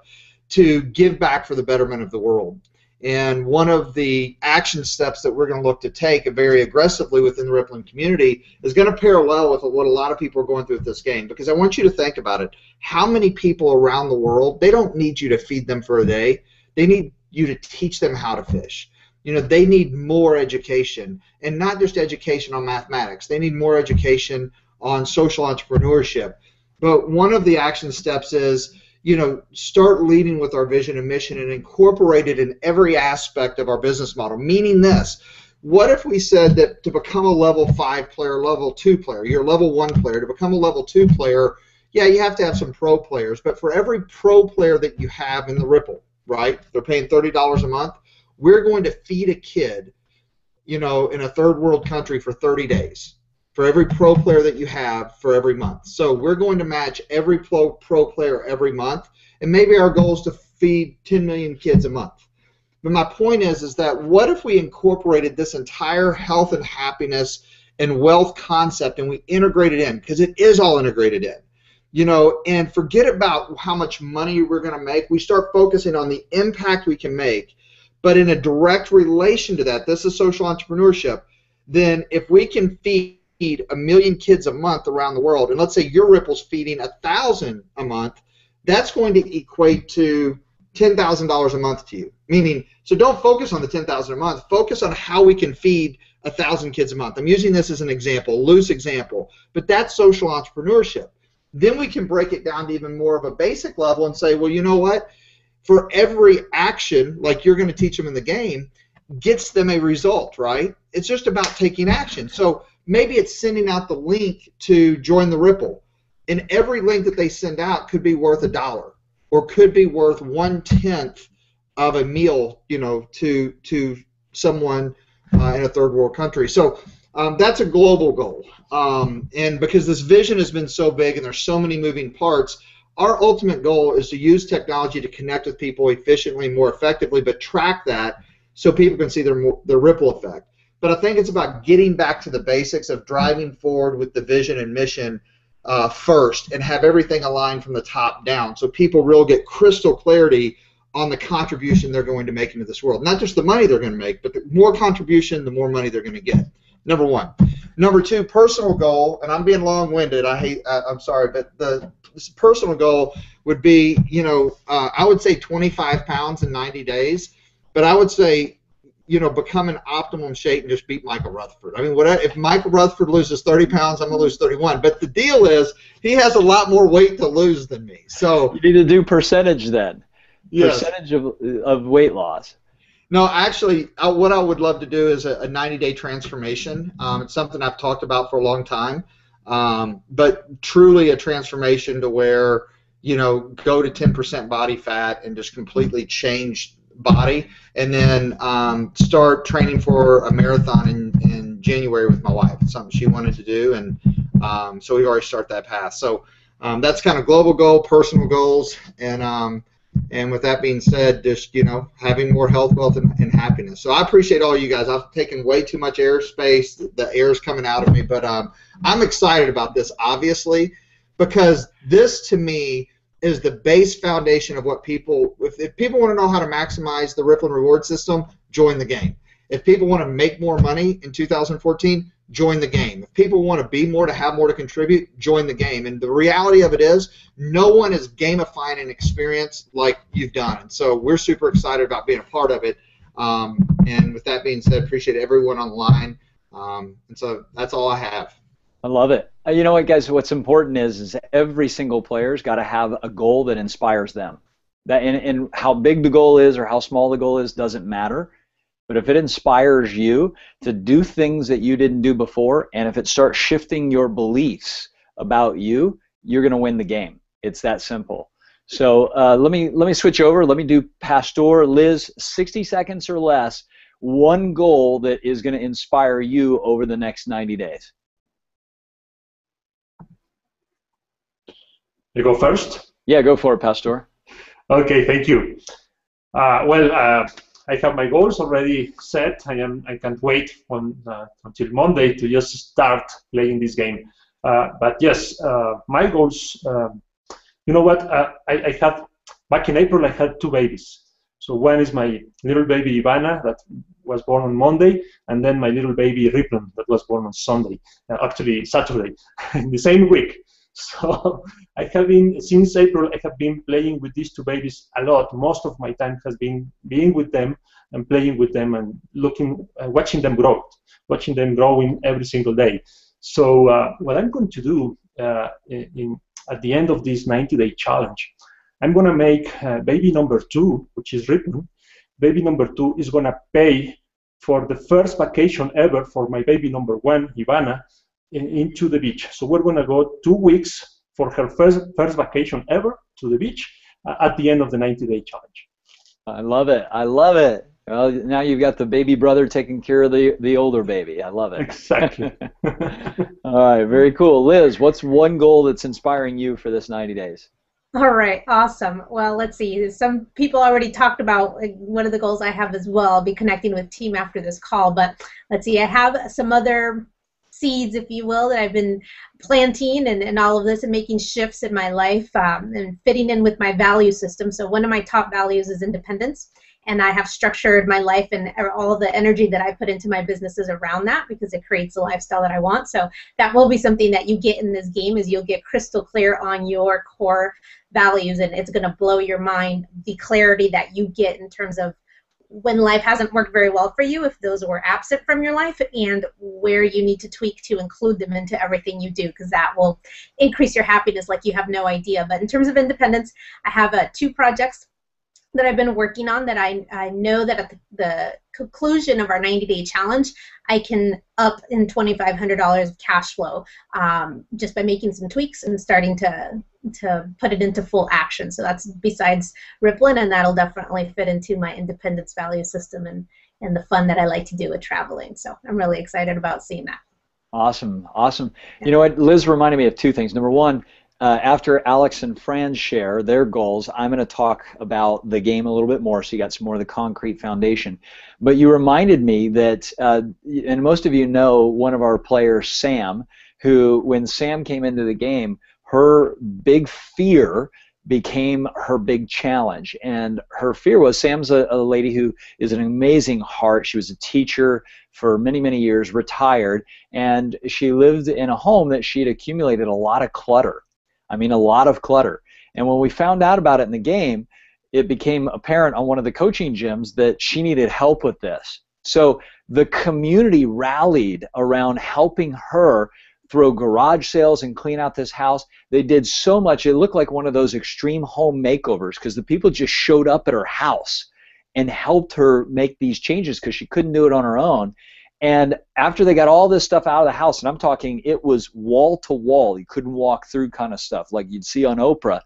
to give back for the betterment of the world. And one of the action steps that we're going to look to take very aggressively within the Rippln community is going to parallel with what a lot of people are going through with this game. Because I want you to think about it. How many people around the world, they don't need you to feed them for a day. They need you to teach them how to fish. You know, they need more education, and not just education on mathematics. They need more education on social entrepreneurship. But one of the action steps is, you know, start leading with our vision and mission and incorporate it in every aspect of our business model. Meaning this, what if we said that to become a level 5 player, level 2 player, you're a level 1 player, to become a level 2 player, yeah, you have to have some pro players, but for every pro player that you have in the Rippln, right, they're paying $30 a month, we're going to feed a kid, you know, in a third world country for 30 days. For every pro player that you have for every month. So we're going to match every pro player every month, and maybe our goal is to feed 10 million kids a month. But my point is that what if we incorporated this entire health and happiness and wealth concept and we integrated in, because it is all integrated in, you know, and forget about how much money we're going to make. We start focusing on the impact we can make, but in a direct relation to that, this is social entrepreneurship, then if we can feed 1 million kids a month around the world, and let's say your Ripple's feeding 1,000 a month, that's going to equate to $10,000 a month to you. Meaning, so don't focus on the 10,000 a month. Focus on how we can feed 1,000 kids a month. I'm using this as an example, a loose example, but that's social entrepreneurship. Then we can break it down to even more of a basic level and say, well, you know what? For every action, like you're going to teach them in the game, gets them a result, right? It's just about taking action. So maybe it's sending out the link to join the Rippln, and every link that they send out could be worth $1 or could be worth 1/10 of a meal, you know, to someone in a third world country. So that's a global goal, and because this vision has been so big and there's so many moving parts, our ultimate goal is to use technology to connect with people efficiently, more effectively, but track that so people can see their ripple effect. But I think it's about getting back to the basics of driving forward with the vision and mission first, and have everything aligned from the top down, so people really get crystal clarity on the contribution they're going to make into this world. Not just the money they're going to make, but the more contribution, the more money they're going to get. Number one. Number two, personal goal, and I'm being long-winded. I'm sorry, but this personal goal would be, you know, I would say 25 pounds in 90 days, but I would say, you know, become in optimum shape and just beat Michael Rutherford. I mean, if Michael Rutherford loses 30 pounds, I'm going to lose 31. But the deal is, he has a lot more weight to lose than me. So you need to do percentage then. Yes. Percentage of weight loss. No, actually, what I would love to do is a 90-day transformation. It's something I've talked about for a long time, but truly a transformation to where, you know, go to 10% body fat and just completely change body, and then start training for a marathon in January with my wife. It's something she wanted to do, and so we've already started that path. So that's kind of global goal, personal goals, and with that being said, just, you know, having more health, wealth, and happiness. So I appreciate all you guys. I've taken way too much airspace. The air is coming out of me, but I'm excited about this, obviously, because this, to me, is the base foundation of what people, if people want to know how to maximize the Rippln reward system, join the game. If people want to make more money in 2014, join the game. If people want to be more, to have more to contribute, join the game. And the reality of it is, no one is gamifying an experience like you've done. And so we're super excited about being a part of it. And with that being said, appreciate everyone online. And so that's all I have. I love it. You know what, guys? What's important is every single player's got to have a goal that inspires them. And how big the goal is or how small the goal is doesn't matter. But if it inspires you to do things that you didn't do before, and if it starts shifting your beliefs about you, you're going to win the game. It's that simple. So let me switch over. Let me do Pastor. Liz, 60 seconds or less. One goal that is going to inspire you over the next 90 days. You go first? Yeah, go for it, Pastor. Okay, thank you. Well, I have my goals already set. I can't wait until Monday to just start playing this game. But yes, my goals. You know what? I had back in April. I had two babies. So one is my little baby Ivana that was born on Monday, and then my little baby Rippln that was born on Sunday, actually Saturday, in the same week. So I have been, since April, I have been playing with these two babies a lot. Most of my time has been being with them and playing with them and watching them grow, watching them growing every single day. So what I'm going to do at the end of this 90-day challenge, I'm going to make baby number 2, which is Rippln. Baby number 2 is going to pay for the first vacation ever for my baby number 1, Ivana, into the beach. So we're going to go 2 weeks for her first vacation ever to the beach at the end of the 90-day challenge. I love it. I love it. Well, now you've got the baby brother taking care of the older baby. I love it. Exactly. All right, very cool. Liz, what's one goal that's inspiring you for this 90 days? All right, awesome. Well, let's see. Some people already talked about one of the goals I have as well. I'll be connecting with team after this call, but let's see. I have some other seeds, if you will, that I've been planting and all of this and making shifts in my life and fitting in with my value system. So one of my top values is independence. And I have structured my life and all of the energy that I put into my businesses around that because it creates the lifestyle that I want. So that will be something that you get in this game is you'll get crystal clear on your core values, and it's going to blow your mind, the clarity that you get in terms of when life hasn't worked very well for you, if those were absent from your life, and where you need to tweak to include them into everything you do, because that will increase your happiness like you have no idea. But in terms of independence, I have 2 projects that I've been working on that I know that at the conclusion of our 90-day challenge, I can up in $2,500 of cash flow just by making some tweaks and starting to put it into full action. So that's besides Rippln, and that'll definitely fit into my independence value system and the fun that I like to do with traveling. So I'm really excited about seeing that. Awesome, awesome. You know what, Liz reminded me of 2 things. Number one, after Alex and Fran share their goals, I'm going to talk about the game a little bit more, so you got some more of the concrete foundation. But you reminded me that, and most of you know one of our players, Sam, who, when Sam came into the game, her big fear became her big challenge. And her fear was, Sam's a lady who is an amazing heart. She was a teacher for many, many years, retired, and she lived in a home that she had accumulated a lot of clutter. I mean, a lot of clutter. And when we found out about it in the game, it became apparent on one of the coaching gyms that she needed help with this. So the community rallied around helping her throw garage sales and clean out this house. They did so much. It looked like one of those extreme home makeovers because the people just showed up at her house and helped her make these changes because she couldn't do it on her own. And after they got all this stuff out of the house, and I'm talking it was wall to wall, you couldn't walk through kind of stuff like you'd see on Oprah,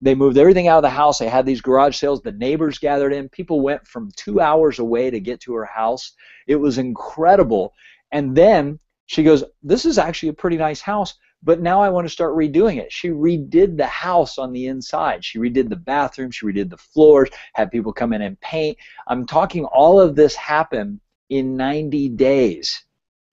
they moved everything out of the house. They had these garage sales. The neighbors gathered in. People went from 2 hours away to get to her house. It was incredible. And then she goes, this is actually a pretty nice house, but now I want to start redoing it. She redid the house on the inside. She redid the bathroom. She redid the floors, had people come in and paint. I'm talking all of this happened in 90 days.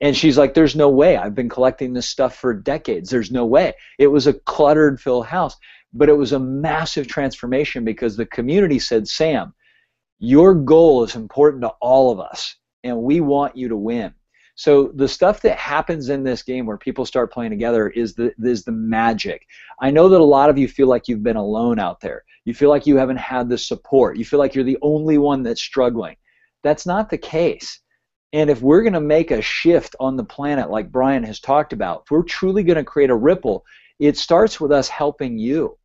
And she's like, there's no way. I've been collecting this stuff for decades. There's no way. It was a cluttered, filled house. But it was a massive transformation because the community said, Sam, your goal is important to all of us, and we want you to win. So the stuff that happens in this game where people start playing together is the magic. I know that a lot of you feel like you've been alone out there. You feel like you haven't had the support. You feel like you're the only one that's struggling. That's not the case. And if we're going to make a shift on the planet like Brian has talked about, if we're truly going to create a ripple, it starts with us helping you.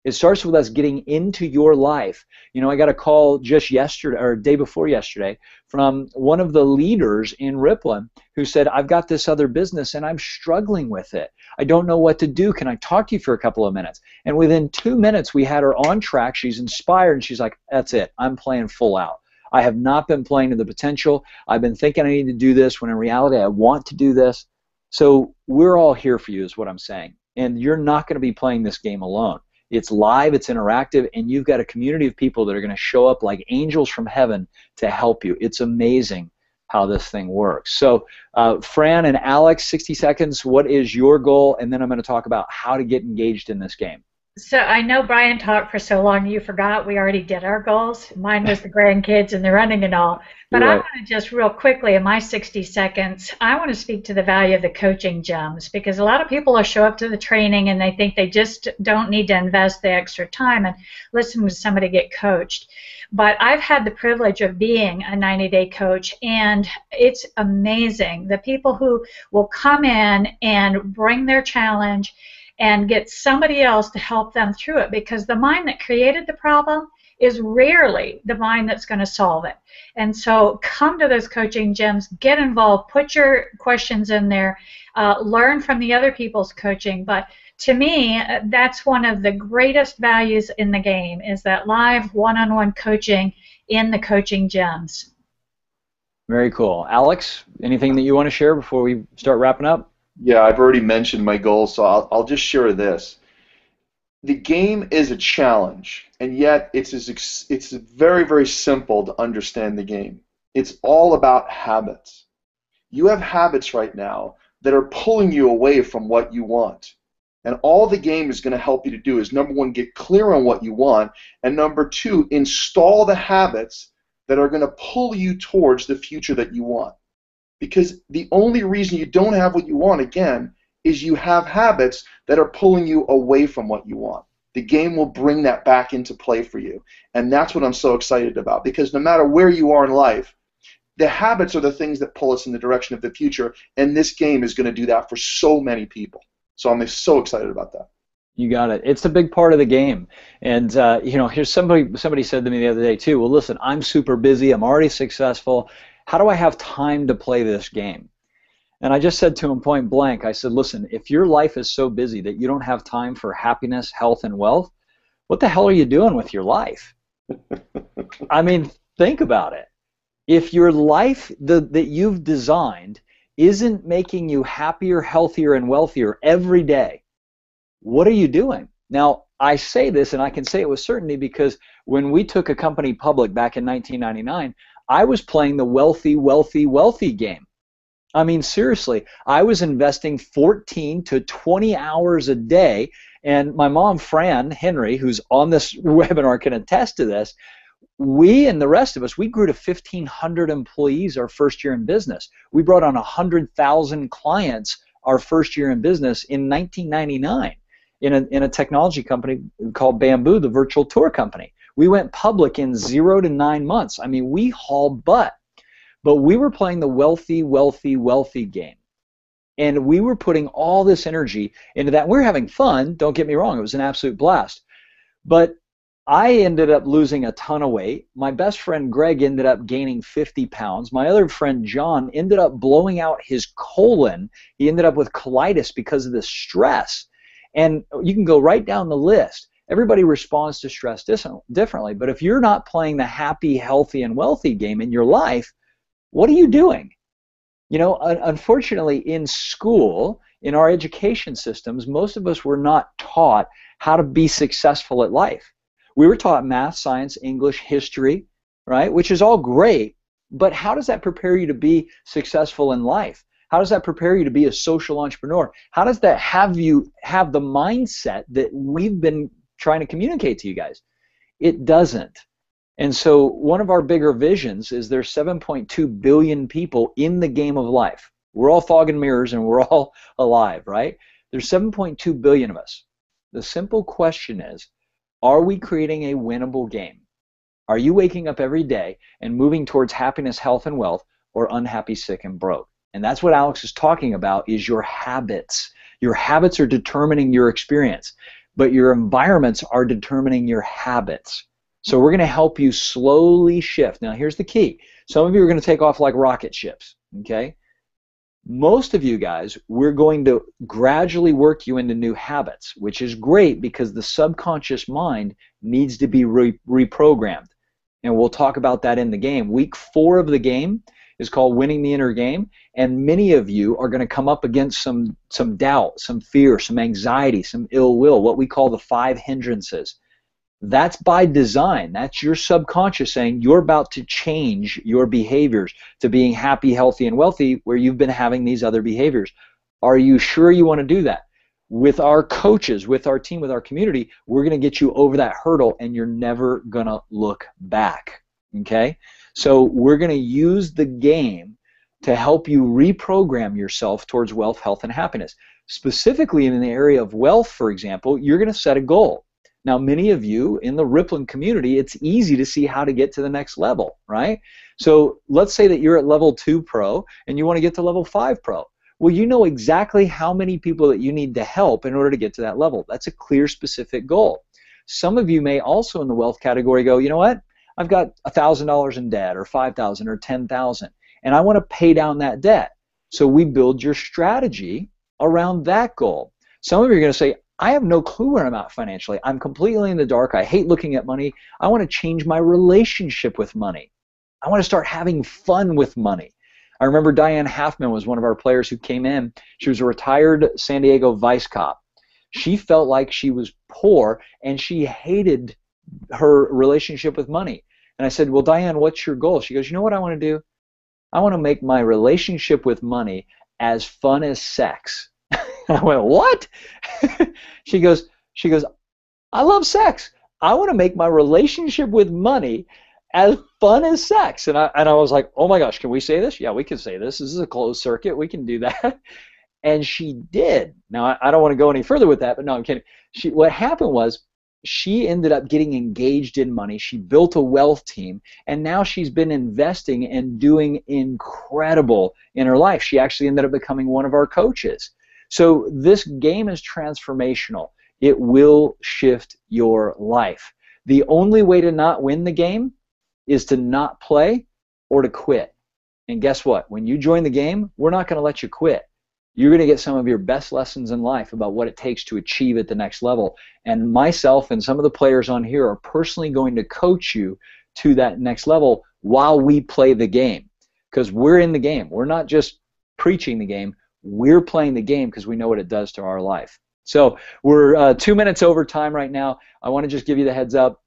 It starts with us getting into your life. You know, I got a call just yesterday, or day before yesterday, from one of the leaders in Rippln who said, I've got this other business and I'm struggling with it. I don't know what to do. Can I talk to you for a couple of minutes? And within 2 minutes, we had her on track. She's inspired, and she's like, that's it. I'm playing full out. I have not been playing to the potential. I've been thinking I need to do this when in reality I want to do this. So we're all here for you is what I'm saying. And you're not going to be playing this game alone. It's live, it's interactive, and you've got a community of people that are going to show up like angels from heaven to help you. It's amazing how this thing works. So, Fran and Alex, 60 seconds, what is your goal? And then I'm going to talk about how to get engaged in this game. So I know Brian talked for so long you forgot we already did our goals. Mine was the grandkids and the running and all. But I Right. want to just real quickly in my 60 seconds, I want to speak to the value of the coaching gems, because a lot of people will show up to the training and they think they just don't need to invest the extra time and listen to somebody get coached. But I've had the privilege of being a 90-day coach, and it's amazing. The people who will come in and bring their challenge and get somebody else to help them through it, because the mind that created the problem is rarely the mind that's going to solve it. And so come to those coaching gems, get involved, put your questions in there, learn from the other people's coaching. But to me, that's one of the greatest values in the game, is that live one-on-one coaching in the coaching gems. Very cool. Alex, anything that you want to share before we start wrapping up? Yeah, I've already mentioned my goals, so I'll just share this. The game is a challenge, and yet it's very, very simple to understand the game. It's all about habits. You have habits right now that are pulling you away from what you want. And all the game is going to help you to do is, number one, get clear on what you want, and number two, install the habits that are going to pull you towards the future that you want. Because the only reason you don't have what you want, again, is you have habits that are pulling you away from what you want. The game will bring that back into play for you. And that's what I'm so excited about, because no matter where you are in life, the habits are the things that pull us in the direction of the future, and this game is going to do that for so many people. So I'm so excited about that. You got it. It's a big part of the game. And, here's somebody said to me the other day, too, well, listen, I'm super busy. I'm already successful. How do I have time to play this game? And I just said to him point blank, I said, listen, if your life is so busy that you don't have time for happiness, health, and wealth, what the hell are you doing with your life? I mean, think about it. If your life that you've designed isn't making you happier, healthier, and wealthier every day, what are you doing? Now, I say this, and I can say it with certainty, because when we took a company public back in 1999, I was playing the wealthy, wealthy, wealthy game. I mean, seriously, I was investing 14 to 20 hours a day, and my mom, Fran Henry, who's on this webinar, can attest to this. We and the rest of us, we grew to 1,500 employees our first year in business. We brought on 100,000 clients our first year in business in 1999 in a technology company called Bamboo, the virtual tour company. We went public in 0 to 9 months. I mean, we hauled butt. But we were playing the wealthy, wealthy, wealthy game. And we were putting all this energy into that. We were having fun, don't get me wrong. It was an absolute blast. But I ended up losing a ton of weight. My best friend Greg ended up gaining 50 pounds. My other friend John ended up blowing out his colon. He ended up with colitis because of the stress. And you can go right down the list. Everybody responds to stress differently, but if you're not playing the happy, healthy, and wealthy game in your life, what are you doing? You know, unfortunately, in school, in our education systems, most of us were not taught how to be successful at life. We were taught math, science, English, history, right, which is all great, but how does that prepare you to be successful in life? How does that prepare you to be a social entrepreneur? How does that have you have the mindset that we've been trying to communicate to you guys? It doesn't. And so one of our bigger visions is there's 7.2 billion people in the game of life. We're all fog and mirrors and we're all alive, right? There's 7.2 billion of us. The simple question is, are we creating a winnable game? Are you waking up every day and moving towards happiness, health, and wealth, or unhappy, sick, and broke? And that's what Alex is talking about, is your habits. Your habits are determining your experience, but your environments are determining your habits. So we're going to help you slowly shift. Now, here's the key. Some of you are going to take off like rocket ships, okay? Most of you guys, we're going to gradually work you into new habits, which is great because the subconscious mind needs to be reprogrammed. And we'll talk about that in the game. Week 4 of the game is called Winning the Inner Game, and many of you are going to come up against some doubt, some fear, some anxiety, some ill will, what we call the 5 hindrances. That's by design. That's your subconscious saying you're about to change your behaviors to being happy, healthy, and wealthy where you've been having these other behaviors. Are you sure you want to do that? With our coaches, with our team, with our community, we're going to get you over that hurdle and you're never going to look back. Okay? So we're going to use the game to help you reprogram yourself towards wealth, health, and happiness. Specifically in the area of wealth, for example, you're going to set a goal. Now, many of you in the Rippln community, it's easy to see how to get to the next level, right? So let's say that you're at level 2 pro and you want to get to level 5 pro. Well, you know exactly how many people that you need to help in order to get to that level. That's a clear, specific goal. Some of you may also in the wealth category go, you know what? I've got $1,000 in debt or $5,000 or $10,000, and I want to pay down that debt. So we build your strategy around that goal. Some of you are going to say, I have no clue where I'm at financially. I'm completely in the dark. I hate looking at money. I want to change my relationship with money. I want to start having fun with money. I remember Diane Halfman was one of our players who came in. She was a retired San Diego vice cop. She felt like she was poor and she hated her relationship with money. And I said, well, Diane, what's your goal? She goes, you know what I want to do? I want to make my relationship with money as fun as sex. I went, what? She goes, I love sex. I want to make my relationship with money as fun as sex. And I was like, oh my gosh, can we say this? Yeah, we can say this. This is a closed circuit. We can do that. And she did. Now, I don't want to go any further with that, but no, I'm kidding. What happened was she ended up getting engaged in money. She built a wealth team, and now she's been investing and doing incredible in her life. She actually ended up becoming one of our coaches. So this game is transformational. It will shift your life. The only way to not win the game is to not play or to quit. And guess what? When you join the game, we're not going to let you quit. You're going to get some of your best lessons in life about what it takes to achieve at the next level. And myself and some of the players on here are personally going to coach you to that next level while we play the game. Because we're in the game. We're not just preaching the game. We're playing the game because we know what it does to our life. So we're 2 minutes over time right now. I want to just give you the heads up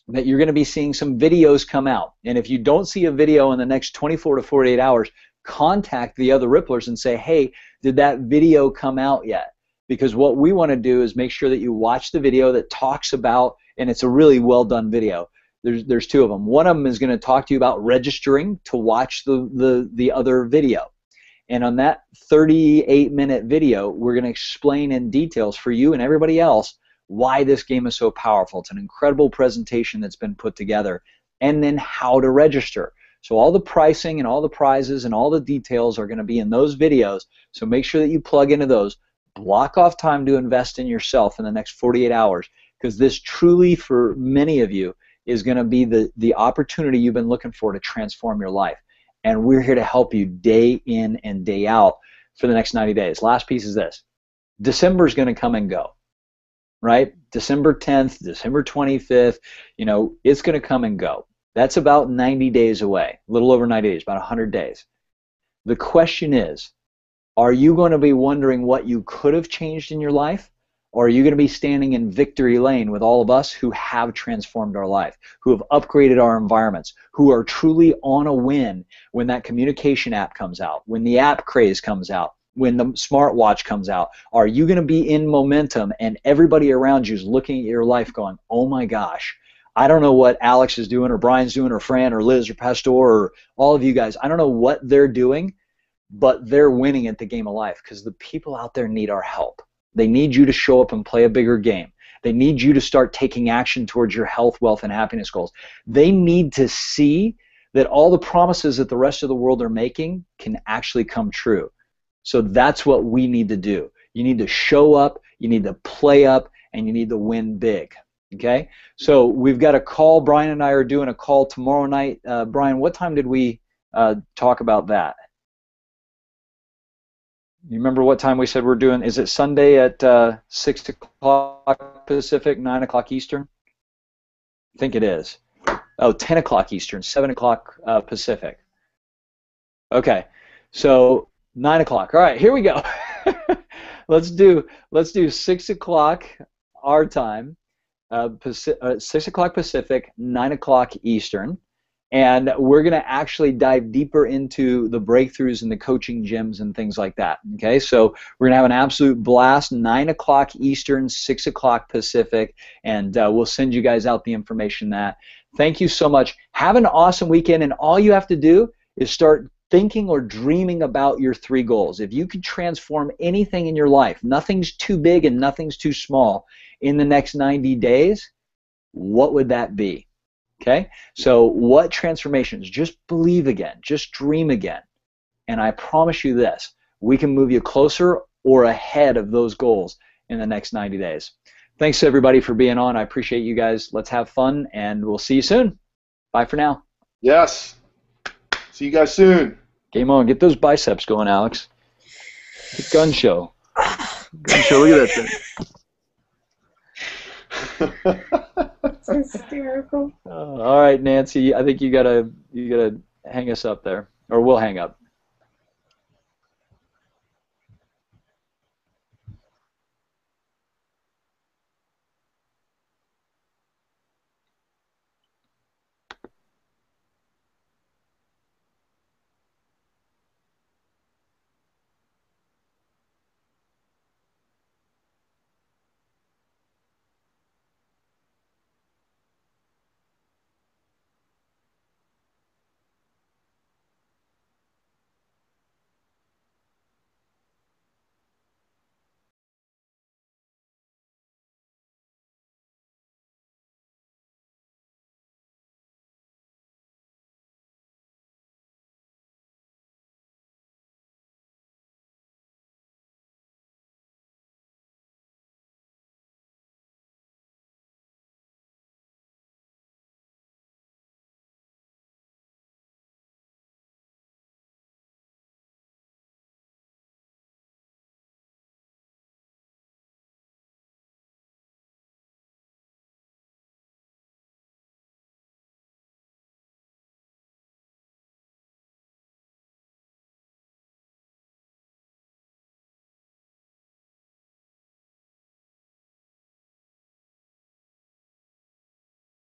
that you're going to be seeing some videos come out. And if you don't see a video in the next 24 to 48 hours, contact the other Ripplers and say, hey, did that video come out yet? Because what we want to do is make sure that you watch the video that talks about, and it's a really well done video. There's 2 of them. One of them is going to talk to you about registering to watch the other video. And on that 38-minute video, we're going to explain in details for you and everybody else why this game is so powerful. It's an incredible presentation that's been put together. And then how to register. So all the pricing and all the prizes and all the details are going to be in those videos. So make sure that you plug into those. Block off time to invest in yourself in the next 48 hours. Because this truly, for many of you, is going to be the opportunity you've been looking for to transform your life. And we're here to help you day in and day out for the next 90 days. Last piece is this. December is going to come and go, right? December 10th, December 25th, it's going to come and go. That's about 90 days away, a little over 90 days, about 100 days. The question is, are you going to be wondering what you could have changed in your life? Or are you going to be standing in victory lane with all of us who have transformed our life, who have upgraded our environments, who are truly on a win when that communication app comes out, when the app craze comes out, when the smartwatch comes out? Are you going to be in momentum and everybody around you is looking at your life going, oh my gosh, I don't know what Alex is doing or Brian's doing or Fran or Liz or Pastor or all of you guys. I don't know what they're doing, but they're winning at the game of life because the people out there need our help. They need you to show up and play a bigger game. They need you to start taking action towards your health, wealth, and happiness goals. They need to see that all the promises that the rest of the world are making can actually come true. So that's what we need to do. You need to show up, you need to play up, and you need to win big. Okay? So we've got a call. Brian and I are doing a call tomorrow night. Brian, what time did we talk about that? You remember what time we said we're doing? Is it Sunday at 6 o'clock Pacific, 9 o'clock Eastern? I think it is. Oh, 10 o'clock Eastern, 7 o'clock Pacific. Okay, so 9 o'clock. All right, here we go. let's do 6 o'clock our time, 6 o'clock Pacific, 9 o'clock Eastern. And we're going to actually dive deeper into the breakthroughs and the coaching gyms and things like that. Okay, so we're going to have an absolute blast, 9 o'clock Eastern, 6 o'clock Pacific, and we'll send you guys out the information that. Thank you so much. Have an awesome weekend, and all you have to do is start thinking or dreaming about your 3 goals. If you could transform anything in your life, nothing's too big and nothing's too small, in the next 90 days, what would that be? Okay, so what transformations? Just believe again, just dream again, and I promise you this, we can move you closer or ahead of those goals in the next 90 days. Thanks everybody for being on. I appreciate you guys. Let's have fun, and we'll see you soon. Bye for now. Yes. See you guys soon. Game on. Get those biceps going, Alex. The gun show. Gun show. Look at that thing. It's hysterical. All right, Nancy. I think you gotta hang us up there, or we'll hang up.